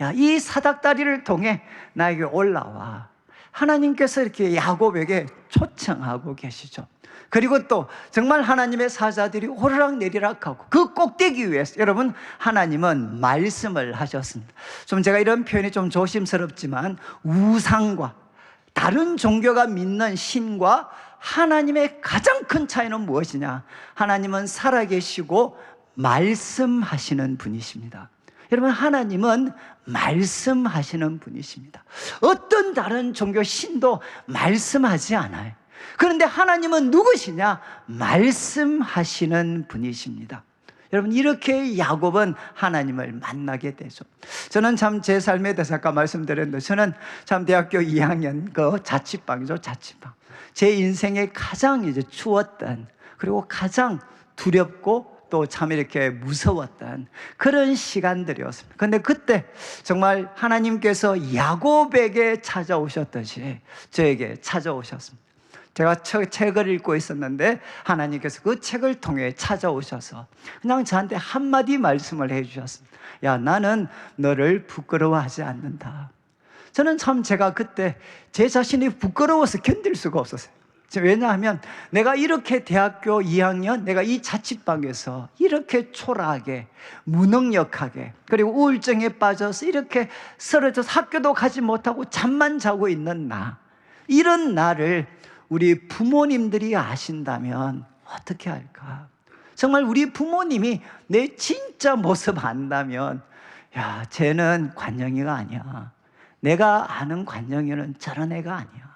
야, 이 사닥다리를 통해 나에게 올라와. 하나님께서 이렇게 야곱에게 초청하고 계시죠. 그리고 또 정말 하나님의 사자들이 오르락내리락하고 그 꼭대기 위해서 여러분 하나님은 말씀을 하셨습니다. 좀 제가 이런 표현이 좀 조심스럽지만 우상과 다른 종교가 믿는 신과 하나님의 가장 큰 차이는 무엇이냐? 하나님은 살아계시고 말씀하시는 분이십니다. 여러분, 하나님은 말씀하시는 분이십니다. 어떤 다른 종교 신도 말씀하지 않아요. 그런데 하나님은 누구시냐? 말씀하시는 분이십니다. 여러분, 이렇게 야곱은 하나님을 만나게 되죠. 저는 참 제 삶에 대해서 아까 말씀드렸는데, 저는 참 대학교 2학년 그 자취방이죠, 자취방. 제 인생에 가장 이제 추웠던, 그리고 가장 두렵고 또 참 이렇게 무서웠던 그런 시간들이었습니다. 그런데 그때 정말 하나님께서 야곱에게 찾아오셨듯이 저에게 찾아오셨습니다. 제가 책을 읽고 있었는데 하나님께서 그 책을 통해 찾아오셔서 그냥 저한테 한마디 말씀을 해주셨습니다. 야, 나는 너를 부끄러워하지 않는다. 저는 참 제가 그때 제 자신이 부끄러워서 견딜 수가 없었어요. 왜냐하면 내가 이렇게 대학교 2학년 내가 이 자취방에서 이렇게 초라하게 무능력하게 그리고 우울증에 빠져서 이렇게 쓰러져서 학교도 가지 못하고 잠만 자고 있는 나, 이런 나를 우리 부모님들이 아신다면 어떻게 할까? 정말 우리 부모님이 내 진짜 모습 안다면, 야, 쟤는 관영이가 아니야, 내가 아는 관영이는 저런 애가 아니야.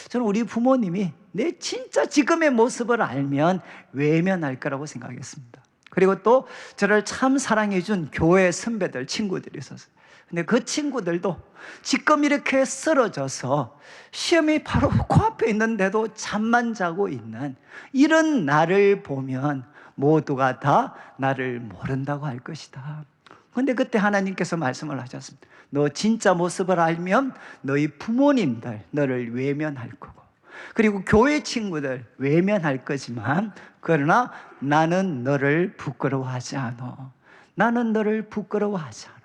저는 우리 부모님이 내 진짜 지금의 모습을 알면 외면할 거라고 생각했습니다. 그리고 또 저를 참 사랑해 준 교회 선배들, 친구들이 있었어요. 근데 그 친구들도 지금 이렇게 쓰러져서 시험이 바로 코앞에 있는데도 잠만 자고 있는 이런 나를 보면 모두가 다 나를 모른다고 할 것이다. 그런데 그때 하나님께서 말씀을 하셨습니다. 너 진짜 모습을 알면 너희 부모님들 너를 외면할 거고, 그리고 교회 친구들 외면할 거지만, 그러나 나는 너를 부끄러워하지 않아. 나는 너를 부끄러워하지 않아.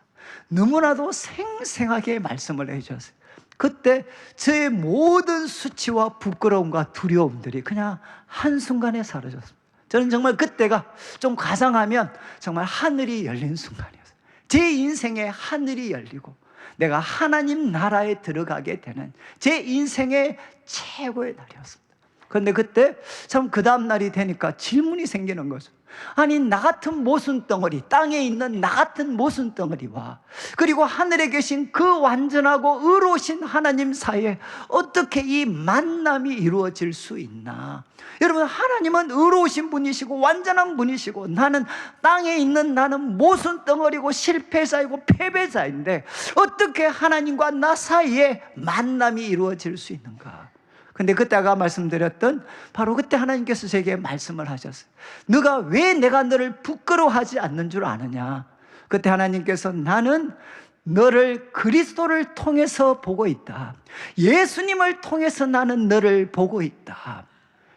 너무나도 생생하게 말씀을 해주셨어요. 그때 저의 모든 수치와 부끄러움과 두려움들이 그냥 한순간에 사라졌습니다. 저는 정말 그때가 좀 가상하면 정말 하늘이 열린 순간이었어요. 제 인생에 하늘이 열리고 내가 하나님 나라에 들어가게 되는 제 인생의 최고의 날이었습니다. 그런데 그때 참 그 다음 날이 되니까 질문이 생기는 거죠. 아니, 나 같은 모순덩어리, 땅에 있는 나 같은 모순덩어리와 그리고 하늘에 계신 그 완전하고 의로우신 하나님 사이에 어떻게 이 만남이 이루어질 수 있나? 여러분, 하나님은 의로우신 분이시고 완전한 분이시고, 나는 땅에 있는 나는 모순덩어리고 실패자이고 패배자인데 어떻게 하나님과 나 사이에 만남이 이루어질 수 있는가? 근데 그때 아까 말씀드렸던 바로 그때 하나님께서 제게 말씀을 하셨어요. 너가 왜 내가 너를 부끄러워하지 않는 줄 아느냐? 그때 하나님께서 나는 너를 그리스도를 통해서 보고 있다. 예수님을 통해서 나는 너를 보고 있다.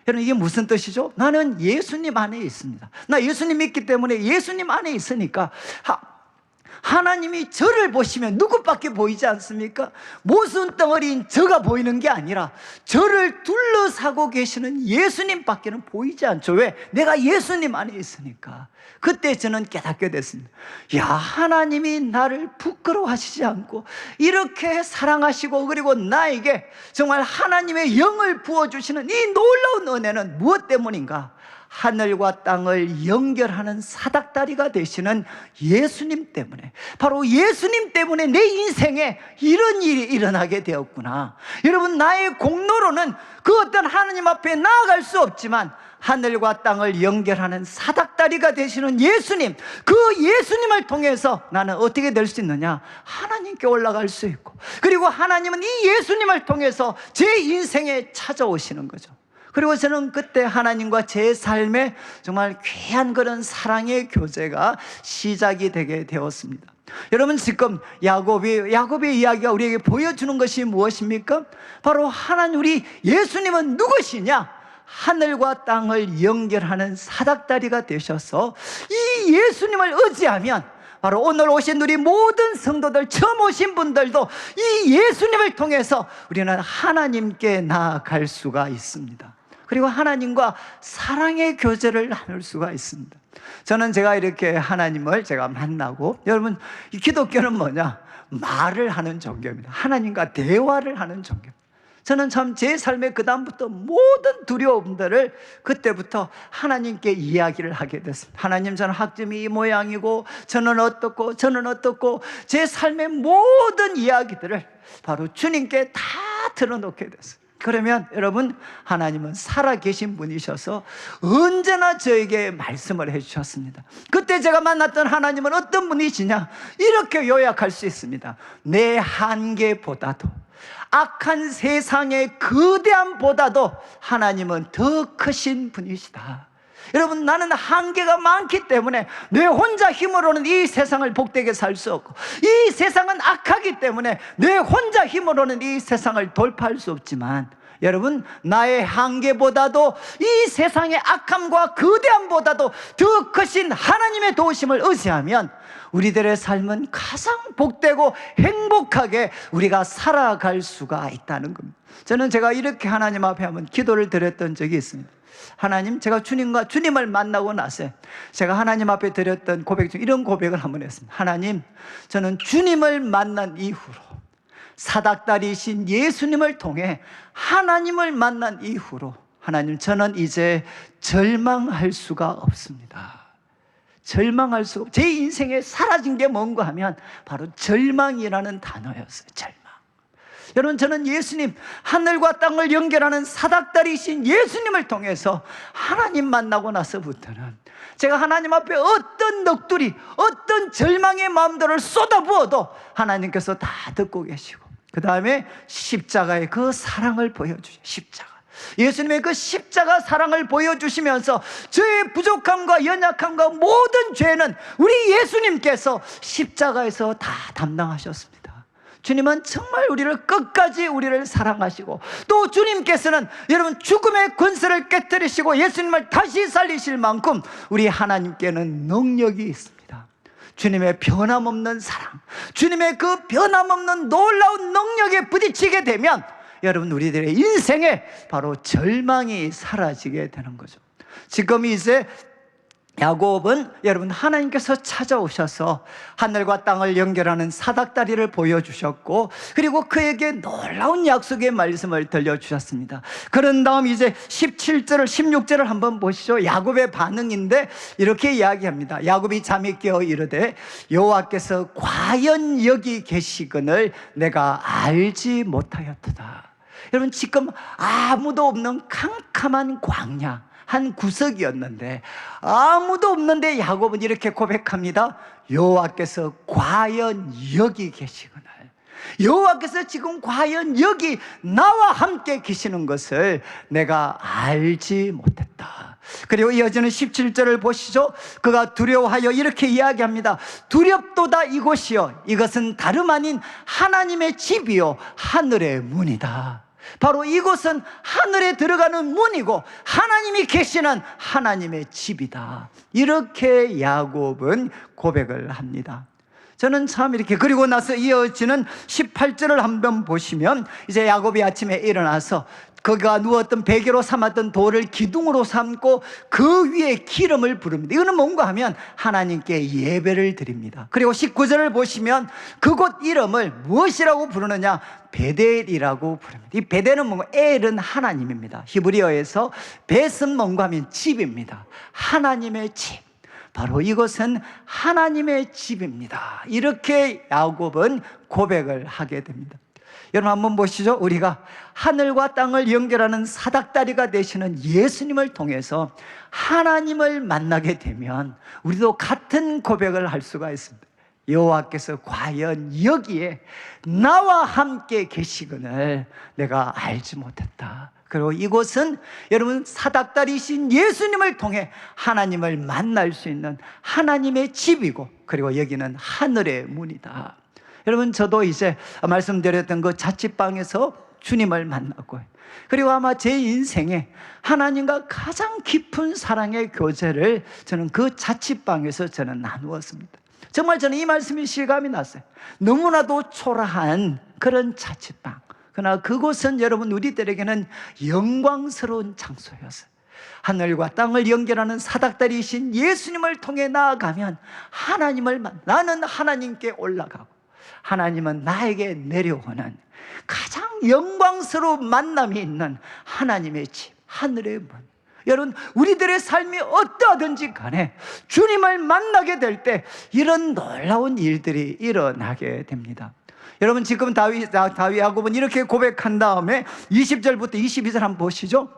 여러분, 이게 무슨 뜻이죠? 나는 예수님 안에 있습니다. 나 예수님 믿기 때문에 예수님 안에 있으니까 하나님이 저를 보시면 누구밖에 보이지 않습니까? 모순덩어리인 저가 보이는 게 아니라 저를 둘러싸고 계시는 예수님밖에는 보이지 않죠. 왜? 내가 예수님 안에 있으니까. 그때 저는 깨닫게 됐습니다. 야, 하나님이 나를 부끄러워하시지 않고 이렇게 사랑하시고 그리고 나에게 정말 하나님의 영을 부어주시는 이 놀라운 은혜는 무엇 때문인가? 하늘과 땅을 연결하는 사닥다리가 되시는 예수님 때문에, 바로 예수님 때문에 내 인생에 이런 일이 일어나게 되었구나. 여러분, 나의 공로로는 그 어떤 하나님 앞에 나아갈 수 없지만 하늘과 땅을 연결하는 사닥다리가 되시는 예수님, 그 예수님을 통해서 나는 어떻게 될 수 있느냐? 하나님께 올라갈 수 있고, 그리고 하나님은 이 예수님을 통해서 제 인생에 찾아오시는 거죠. 그리고 저는 그때 하나님과 제 삶에 정말 귀한 그런 사랑의 교제가 시작이 되게 되었습니다. 여러분, 지금 야곱의 이야기가 우리에게 보여주는 것이 무엇입니까? 바로 하나님, 우리 예수님은 누구시냐? 하늘과 땅을 연결하는 사닥다리가 되셔서 이 예수님을 의지하면, 바로 오늘 오신 우리 모든 성도들, 처음 오신 분들도 이 예수님을 통해서 우리는 하나님께 나아갈 수가 있습니다. 그리고 하나님과 사랑의 교제를 나눌 수가 있습니다. 저는 제가 이렇게 하나님을 제가 만나고, 여러분, 이 기독교는 뭐냐? 말을 하는 종교입니다. 하나님과 대화를 하는 종교입니다. 저는 참 제 삶에 그 다음부터 모든 두려움들을 그때부터 하나님께 이야기를 하게 됐습니다. 하나님, 저는 학점이 이 모양이고 저는 어떻고 저는 어떻고 제 삶의 모든 이야기들을 바로 주님께 다 들어놓게 됐어요. 그러면 여러분, 하나님은 살아계신 분이셔서 언제나 저에게 말씀을 해주셨습니다. 그때 제가 만났던 하나님은 어떤 분이시냐, 이렇게 요약할 수 있습니다. 내 한계보다도, 악한 세상의 거대함보다도 하나님은 더 크신 분이시다. 여러분, 나는 한계가 많기 때문에 내 혼자 힘으로는 이 세상을 복되게 살 수 없고, 이 세상은 악하기 때문에 내 혼자 힘으로는 이 세상을 돌파할 수 없지만, 여러분, 나의 한계보다도 이 세상의 악함과 거대함보다도 더 크신 하나님의 도우심을 의지하면 우리들의 삶은 가장 복되고 행복하게 우리가 살아갈 수가 있다는 겁니다. 저는 제가 이렇게 하나님 앞에 한번 기도를 드렸던 적이 있습니다. 하나님, 제가 주님을 만나고 나서 제가 하나님 앞에 드렸던 고백 중 이런 고백을 한번 했습니다. 하나님, 저는 주님을 만난 이후로, 사닥다리신 예수님을 통해 하나님을 만난 이후로, 하나님, 저는 이제 절망할 수가 없습니다. 절망할 수가 없어요. 제 인생에 사라진 게 뭔가 하면 바로 절망이라는 단어였어요. 절망. 여러분, 저는 예수님, 하늘과 땅을 연결하는 사닥다리신 예수님을 통해서 하나님 만나고 나서부터는 제가 하나님 앞에 어떤 넋두리, 어떤 절망의 마음들을 쏟아부어도 하나님께서 다 듣고 계시고, 그 다음에 십자가의 그 사랑을 보여주셔요. 십자가, 예수님의 그 십자가 사랑을 보여주시면서 저의 부족함과 연약함과 모든 죄는 우리 예수님께서 십자가에서 다 담당하셨습니다. 주님은 정말 우리를 끝까지 우리를 사랑하시고, 또 주님께서는 여러분 죽음의 권세를 깨뜨리시고 예수님을 다시 살리실 만큼 우리 하나님께는 능력이 있습니다. 주님의 변함없는 사랑, 주님의 그 변함없는 놀라운 능력에 부딪히게 되면 여러분, 우리들의 인생에 바로 절망이 사라지게 되는 거죠. 지금 이제 야곱은 여러분, 하나님께서 찾아오셔서 하늘과 땅을 연결하는 사닥다리를 보여주셨고, 그리고 그에게 놀라운 약속의 말씀을 들려주셨습니다. 그런 다음 이제 17절을 16절을 한번 보시죠. 야곱의 반응인데 이렇게 이야기합니다. 야곱이 잠이 깨어 이르되 여호와께서 과연 여기 계시거늘 내가 알지 못하였도다. 여러분, 지금 아무도 없는 캄캄한 광야 한 구석이었는데, 아무도 없는데 야곱은 이렇게 고백합니다. 여호와께서 과연 여기 계시거늘, 여호와께서 지금 과연 여기 나와 함께 계시는 것을 내가 알지 못했다. 그리고 이어지는 17절을 보시죠. 그가 두려워하여 이렇게 이야기합니다. 두렵도다 이곳이여, 이것은 다름 아닌 하나님의 집이요 하늘의 문이다. 바로 이곳은 하늘에 들어가는 문이고 하나님이 계시는 하나님의 집이다. 이렇게 야곱은 고백을 합니다. 저는 참 이렇게, 그리고 나서 이어지는 18절을 한번 보시면 이제 야곱이 아침에 일어나서 그가 누웠던 베개로 삼았던 돌을 기둥으로 삼고 그 위에 기름을 부릅니다. 이거는 뭔가 하면 하나님께 예배를 드립니다. 그리고 19절을 보시면 그곳 이름을 무엇이라고 부르느냐, 베델이라고 부릅니다. 이 베델은 뭔가, 엘은 하나님입니다. 히브리어에서 벳은 뭔가 하면 집입니다. 하나님의 집, 바로 이것은 하나님의 집입니다. 이렇게 야곱은 고백을 하게 됩니다. 여러분, 한번 보시죠. 우리가 하늘과 땅을 연결하는 사닥다리가 되시는 예수님을 통해서 하나님을 만나게 되면 우리도 같은 고백을 할 수가 있습니다. 여호와께서 과연 여기에 나와 함께 계시거늘 내가 알지 못했다. 그리고 이곳은 여러분 사닥다리신 예수님을 통해 하나님을 만날 수 있는 하나님의 집이고, 그리고 여기는 하늘의 문이다. 여러분, 저도 이제 말씀드렸던 그 자취방에서 주님을 만났고요, 그리고 아마 제 인생에 하나님과 가장 깊은 사랑의 교제를 저는 그 자취방에서 저는 나누었습니다. 정말 저는 이 말씀이 실감이 났어요. 너무나도 초라한 그런 자취방, 그러나 그곳은 여러분 우리들에게는 영광스러운 장소였어요. 하늘과 땅을 연결하는 사닥다리이신 예수님을 통해 나아가면 나는 하나님께 올라가고 하나님은 나에게 내려오는 가장 영광스러운 만남이 있는 하나님의 집, 하늘의 문. 여러분, 우리들의 삶이 어떠하든지 간에 주님을 만나게 될 때 이런 놀라운 일들이 일어나게 됩니다. 여러분 지금 다윗 야곱은 이렇게 고백한 다음에 20절부터 22절 한번 보시죠.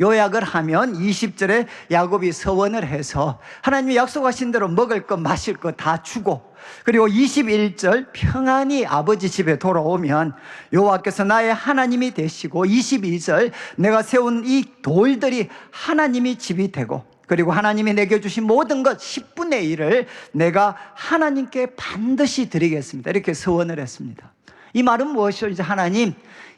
요약을 하면 20절에 야곱이 서원을 해서 하나님이 약속하신 대로 먹을 것 마실 것 다 주고, 그리고 21절 평안히 아버지 집에 돌아오면 여호와께서 나의 하나님이 되시고, 22절 내가 세운 이 돌들이 하나님이 집이 되고, 그리고 하나님이 내게 주신 모든 것 10분의 1을 내가 하나님께 반드시 드리겠습니다. 이렇게 서원을 했습니다. 이 말은 무엇이죠? 이제 하나님,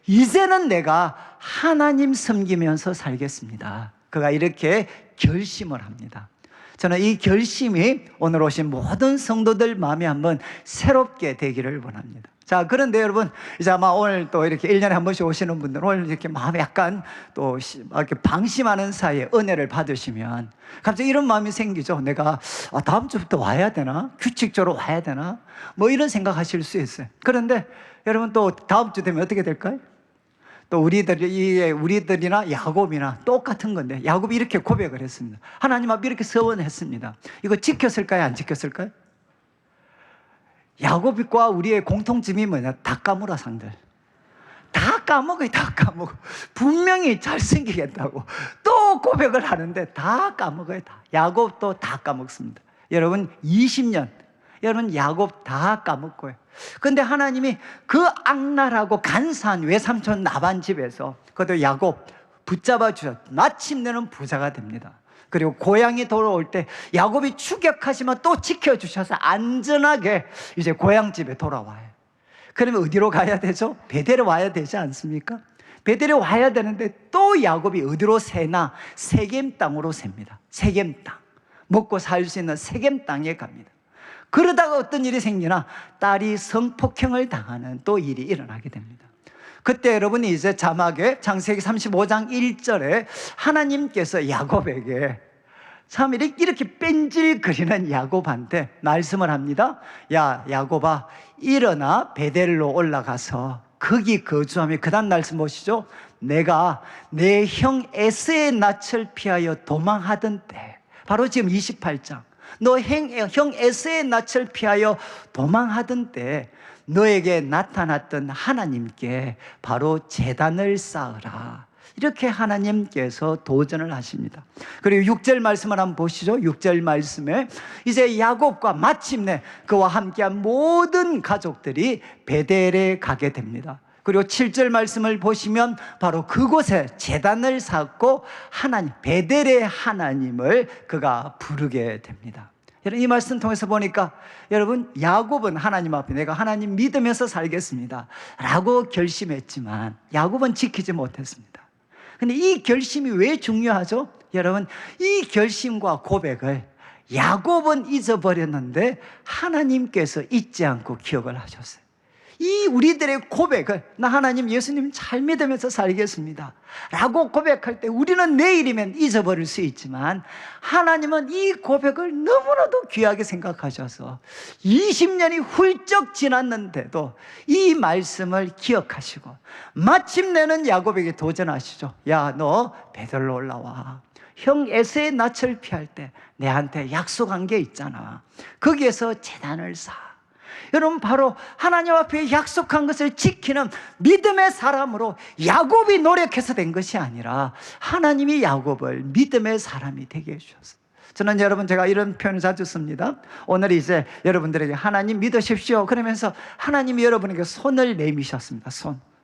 이제는 내가 하나님 섬기면서 살겠습니다. 그가 이렇게 결심을 합니다. 저는 이 결심이 오늘 오신 모든 성도들 마음에 한번 새롭게 되기를 원합니다. 자, 그런데 여러분, 이제 아마 오늘 또 이렇게 1년에 한 번씩 오시는 분들, 오늘 이렇게 마음에 약간 또 이렇게 방심하는 사이에 은혜를 받으시면 갑자기 이런 마음이 생기죠. 내가 다음 주부터 와야 되나? 규칙적으로 와야 되나? 뭐 이런 생각하실 수 있어요. 그런데 여러분 또 다음 주 되면 어떻게 될까요? 또 우리들이나 야곱이나 똑같은 건데, 야곱이 이렇게 고백을 했습니다. 하나님 앞에 이렇게 서원했습니다. 이거 지켰을까요? 안 지켰을까요? 야곱과 우리의 공통점이 뭐냐? 다 까무라 상들. 다 까먹어요. 다 까먹어. 분명히 잘생기겠다고 또 고백을 하는데 다 까먹어요. 다. 야곱도 다 까먹습니다. 여러분 20년 여러분 야곱 다 까먹고요. 근데 하나님이 그 악랄하고 간사한 외삼촌 라반 집에서 그것도 야곱 붙잡아 주셨. 마침내는 부자가 됩니다. 그리고 고향이 돌아올 때 야곱이 추격하지만 또 지켜주셔서 안전하게 이제 고향집에 돌아와요. 그러면 어디로 가야 되죠? 베델에 와야 되지 않습니까? 베델에 와야 되는데 또 야곱이 어디로 새나? 세겜 땅으로 셉니다. 세겜 땅, 먹고 살 수 있는 세겜 땅에 갑니다. 그러다가 어떤 일이 생기나? 딸이 성폭행을 당하는 또 일이 일어나게 됩니다. 그때 여러분이 이제 자막에 창세기 35장 1절에 하나님께서 야곱에게 참 이렇게 뺀질거리는 야곱한테 말씀을 합니다. 야, 야곱아, 일어나 베델로 올라가서 거기 거주하며, 그 다음 말씀 보시죠. 내가 내 형 에서의 낯을 피하여 도망하던 때, 바로 지금 28장, 너 형 에서의 낯을 피하여 도망하던 때 너에게 나타났던 하나님께 바로 제단을 쌓으라. 이렇게 하나님께서 도전을 하십니다. 그리고 6절 말씀을 한번 보시죠. 6절 말씀에 이제 야곱과 마침내 그와 함께한 모든 가족들이 베델에 가게 됩니다. 그리고 7절 말씀을 보시면 바로 그곳에 제단을 쌓고 하나님, 베델의 하나님을 그가 부르게 됩니다. 여러분 이 말씀 통해서 보니까 여러분 야곱은 하나님 앞에 내가 하나님 믿으면서 살겠습니다 라고 결심했지만 야곱은 지키지 못했습니다. 근데 이 결심이 왜 중요하죠? 여러분 이 결심과 고백을 야곱은 잊어버렸는데 하나님께서 잊지 않고 기억을 하셨어요. 이 우리들의 고백을 나 하나님 예수님 잘 믿으면서 살겠습니다 라고 고백할 때 우리는 내일이면 잊어버릴 수 있지만 하나님은 이 고백을 너무나도 귀하게 생각하셔서 20년이 훌쩍 지났는데도 이 말씀을 기억하시고 마침내는 야곱에게 도전하시죠. 야, 너 베델로 올라와. 형 에서의 낯을 피할 때 내한테 약속한 게 있잖아. 거기에서 제단을 쌓아. 여러분 바로 하나님 앞에 약속한 것을 지키는 믿음의 사람으로 야곱이 노력해서 된 것이 아니라 하나님이 야곱을 믿음의 사람이 되게 해주셨어요. 저는 여러분 제가 이런 표현을 자주 씁니다. 오늘 이제 여러분들에게 하나님 믿으십시오 그러면서 하나님이 여러분에게 손을 내미셨습니다.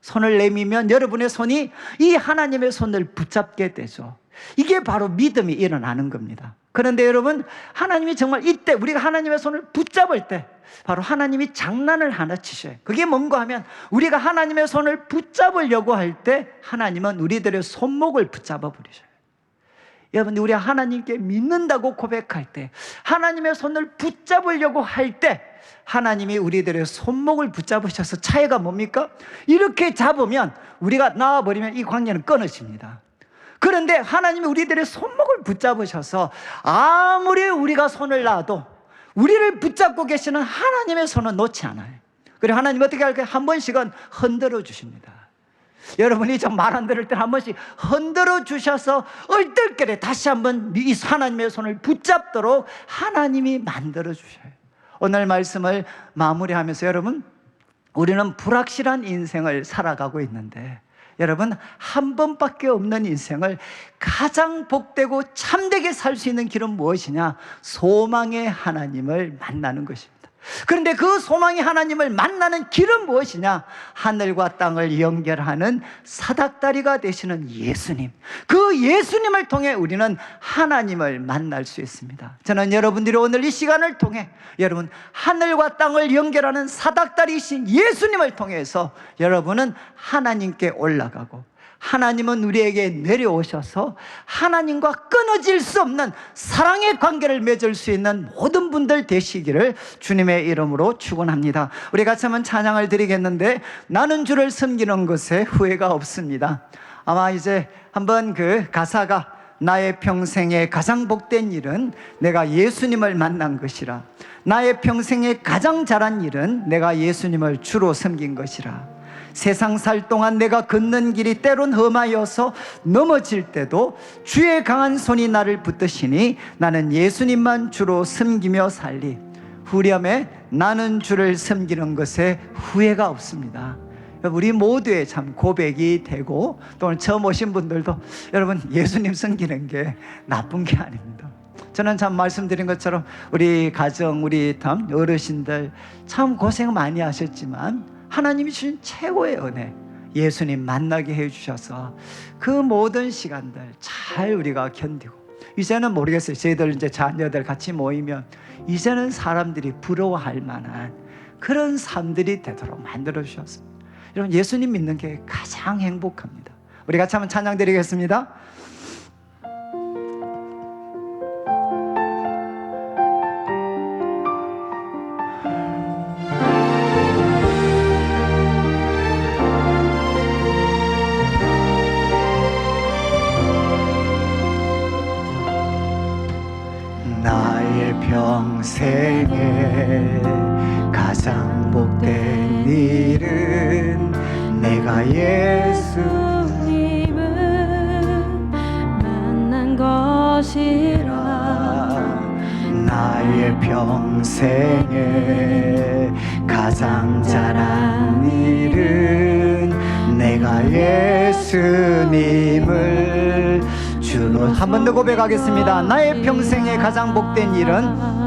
손을 내미면 여러분의 손이 이 하나님의 손을 붙잡게 되죠. 이게 바로 믿음이 일어나는 겁니다. 그런데 여러분 하나님이 정말 이때 우리가 하나님의 손을 붙잡을 때 바로 하나님이 장난을 하나 치셔요. 그게 뭔가 하면 우리가 하나님의 손을 붙잡으려고 할 때 하나님은 우리들의 손목을 붙잡아 버리셔요. 여러분 우리가 하나님께 믿는다고 고백할 때 하나님의 손을 붙잡으려고 할 때 하나님이 우리들의 손목을 붙잡으셔서 차이가 뭡니까? 이렇게 잡으면 우리가 나와버리면 이 관계는 끊어집니다. 그런데 하나님이 우리들의 손목을 붙잡으셔서 아무리 우리가 손을 놔도 우리를 붙잡고 계시는 하나님의 손은 놓지 않아요. 그리고 하나님 어떻게 할까요? 한 번씩은 흔들어 주십니다. 여러분이 좀 말 안 들을 때 한 번씩 흔들어 주셔서 얼떨결에 다시 한번 이 하나님의 손을 붙잡도록 하나님이 만들어 주셔요. 오늘 말씀을 마무리하면서 여러분 우리는 불확실한 인생을 살아가고 있는데 여러분, 한 번밖에 없는 인생을 가장 복되고 참되게 살 수 있는 길은 무엇이냐? 소망의 하나님을 만나는 것입니다. 그런데 그 소망의 하나님을 만나는 길은 무엇이냐? 하늘과 땅을 연결하는 사닥다리가 되시는 예수님, 그 예수님을 통해 우리는 하나님을 만날 수 있습니다. 저는 여러분들이 오늘 이 시간을 통해 여러분, 하늘과 땅을 연결하는 사닥다리이신 예수님을 통해서 여러분은 하나님께 올라가고 하나님은 우리에게 내려오셔서 하나님과 끊어질 수 없는 사랑의 관계를 맺을 수 있는 모든 분들 되시기를 주님의 이름으로 축원합니다. 우리 같이 한번 찬양을 드리겠는데, 나는 주를 섬기는 것에 후회가 없습니다. 아마 이제 한번 그 가사가 나의 평생에 가장 복된 일은 내가 예수님을 만난 것이라, 나의 평생에 가장 잘한 일은 내가 예수님을 주로 섬긴 것이라, 세상 살 동안 내가 걷는 길이 때론 험하여서 넘어질 때도 주의 강한 손이 나를 붙드시니 나는 예수님만 주로 섬기며 살리. 후렴에 나는 주를 섬기는 것에 후회가 없습니다. 우리 모두의 참 고백이 되고, 또 오늘 처음 오신 분들도 여러분, 예수님 섬기는 게 나쁜 게 아닙니다. 저는 참 말씀드린 것처럼 우리 가정, 우리 어르신들 참 고생 많이 하셨지만 하나님이 주신 최고의 은혜, 예수님 만나게 해주셔서 그 모든 시간들 잘 우리가 견디고, 이제는 모르겠어요. 저희들 이제 자녀들 같이 모이면 이제는 사람들이 부러워할 만한 그런 삶들이 되도록 만들어 주셨습니다. 여러분, 예수님 믿는 게 가장 행복합니다. 우리 같이 한번 찬양 드리겠습니다. 나의 평생에 가장 복된 일은 내가 예수님을 만난 것이라. 나의 평생에 가장 잘한 일은 내가 예수님을 주로. 한 번 더 고백하겠습니다. 나의 평생에 가장 복된 일은,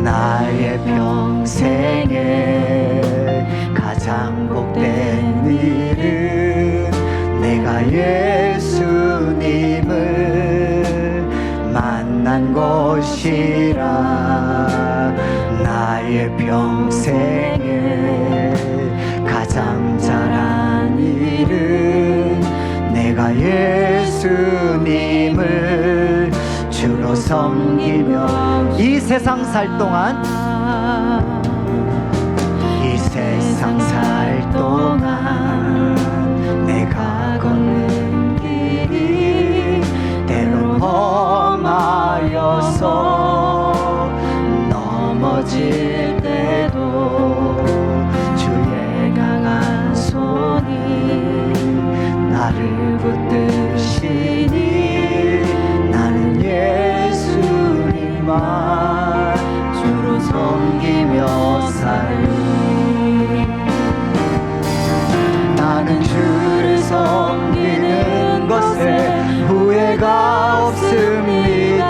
나의 평생에 가장 복된 일은 내가 예수님을 만난 것이라. 나의 평생에 가장 잘한 일은 내가 예수님을 주로 섬기며, 이 세상 살 동안, 이 세상 살 동안 내가 걷는 길이 때론 험하여서 넘어질 때도 주의 강한 손이 나를 붙드시니 나는 예수님만 주로 섬기며 살리. 나는 주를 섬기는 것에 후회가 없습니다.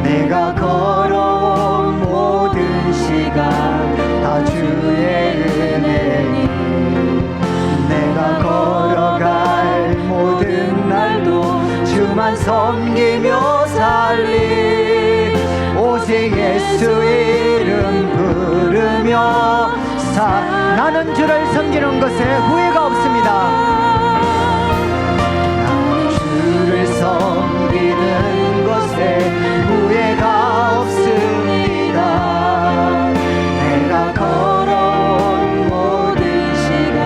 내가 걸어온 모든 시간 다 주의 은혜니, 내가 걸어갈 모든 날도 주만 섬기며 살리. 오직 예수 이름 부르며 나는 주를 섬기는 것에 후회가 없습니다. 나는 주를 섬기는 것에 후회가 없습니다. 내가 걸어온 모든 시간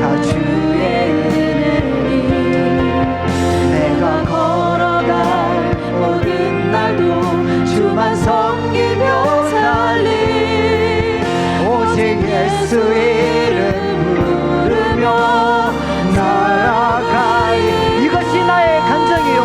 다 주의 은혜니, 내가 걸어갈 모든 날도 주만 섬기며 살리. 오직 예수 이름 부르며 날아가리. 이것이 나의 간증이요,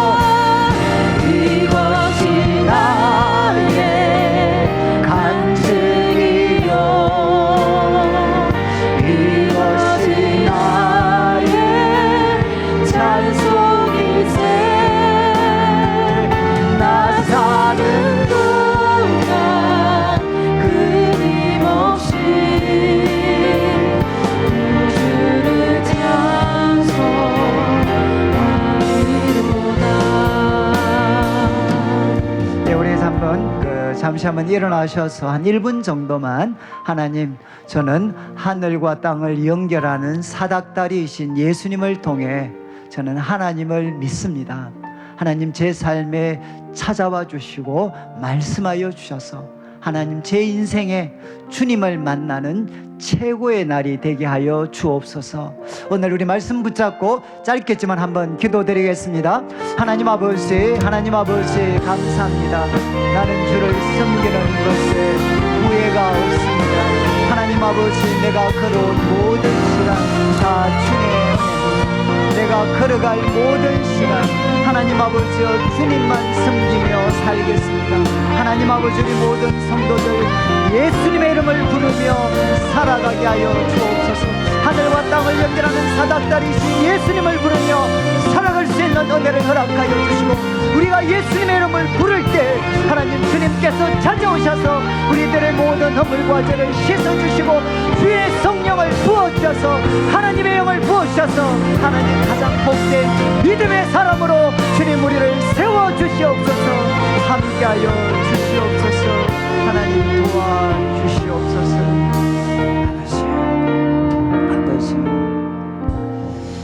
잠시 한번 일어나셔서 한 1분 정도만 하나님, 저는 하늘과 땅을 연결하는 사닥다리이신 예수님을 통해 저는 하나님을 믿습니다. 하나님, 제 삶에 찾아와 주시고 말씀하여 주셔서 하나님, 제 인생에 주님을 만나는 최고의 날이 되게 하여 주옵소서. 오늘 우리 말씀 붙잡고 짧겠지만 한번 기도드리겠습니다. 하나님 아버지, 하나님 아버지, 감사합니다. 나는 주를 섬기는 것에 후회가 없습니다. 하나님 아버지, 내가 걸어온 모든 시간 다 주의 은혜입니다. 내가 걸어갈 모든 시간 하나님 아버지여 주님만 섬기며 살겠습니다. 하나님 아버지, 우리 모든 성도들 예수님의 이름을 부르며 살아가게 하여 주옵소서. 하늘과 땅을 연결하는 사닥다리이신 예수님을 부르며 살아갈 수 있는 은혜를 허락하여 주시고, 우리가 예수님의 이름을 부를 때 하나님 주님께서 찾아오셔서 우리들의 모든 허물과 죄를 씻어주시고 주의 성령을 부어주셔서 하나님의 영을 부어주셔서 하나님 가장 복된 믿음의 사람으로 주님 우리를 세워주시옵소서. 함께하여 주시옵소서. 하나님 도와주시옵소서.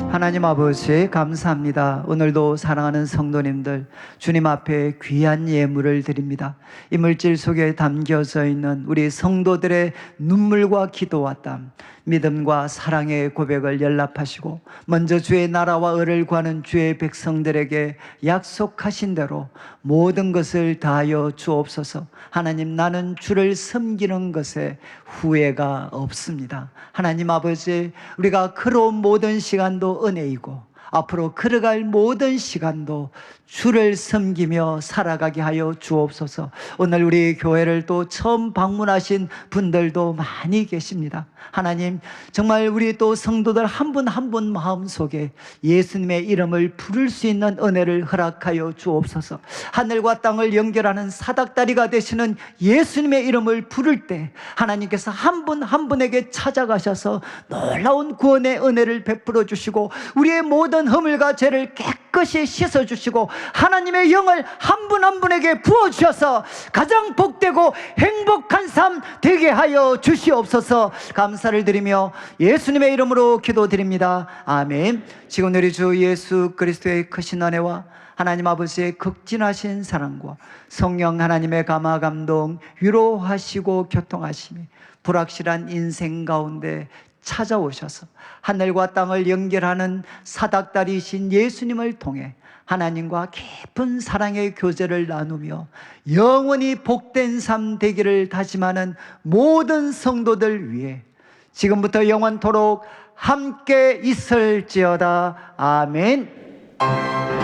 하나님 아버지, 감사합니다. 오늘도 사랑하는 성도님들 주님 앞에 귀한 예물을 드립니다. 이 물질 속에 담겨져 있는 우리 성도들의 눈물과 기도와 땀, 믿음과 사랑의 고백을 연락하시고 먼저 주의 나라와 의를 구하는 주의 백성들에게 약속하신 대로 모든 것을 다하여 주옵소서. 하나님, 나는 주를 섬기는 것에 후회가 없습니다. 하나님 아버지, 우리가 걸어온 모든 시간도 은혜이고 앞으로 걸어갈 모든 시간도 주를 섬기며 살아가게 하여 주옵소서. 오늘 우리 교회를 또 처음 방문하신 분들도 많이 계십니다. 하나님, 정말 우리 또 성도들 한 분 한 분 마음속에 예수님의 이름을 부를 수 있는 은혜를 허락하여 주옵소서. 하늘과 땅을 연결하는 사닥다리가 되시는 예수님의 이름을 부를 때 하나님께서 한 분 한 분에게 찾아가셔서 놀라운 구원의 은혜를 베풀어 주시고 우리의 모든 허물과 죄를 깨끗이 씻어 주시고 하나님의 영을 한 분 한 분에게 부어주셔서 가장 복되고 행복한 삶 되게 하여 주시옵소서. 감사를 드리며 예수님의 이름으로 기도드립니다. 아멘. 지금 우리 주 예수 그리스도의 크신 은혜와 하나님 아버지의 극진하신 사랑과 성령 하나님의 감화 감동 위로하시고 교통하심이 불확실한 인생 가운데 찾아오셔서 하늘과 땅을 연결하는 사닥다리이신 예수님을 통해 하나님과 깊은 사랑의 교제를 나누며 영원히 복된 삶 되기를 다짐하는 모든 성도들 위해 지금부터 영원토록 함께 있을지어다. 아멘.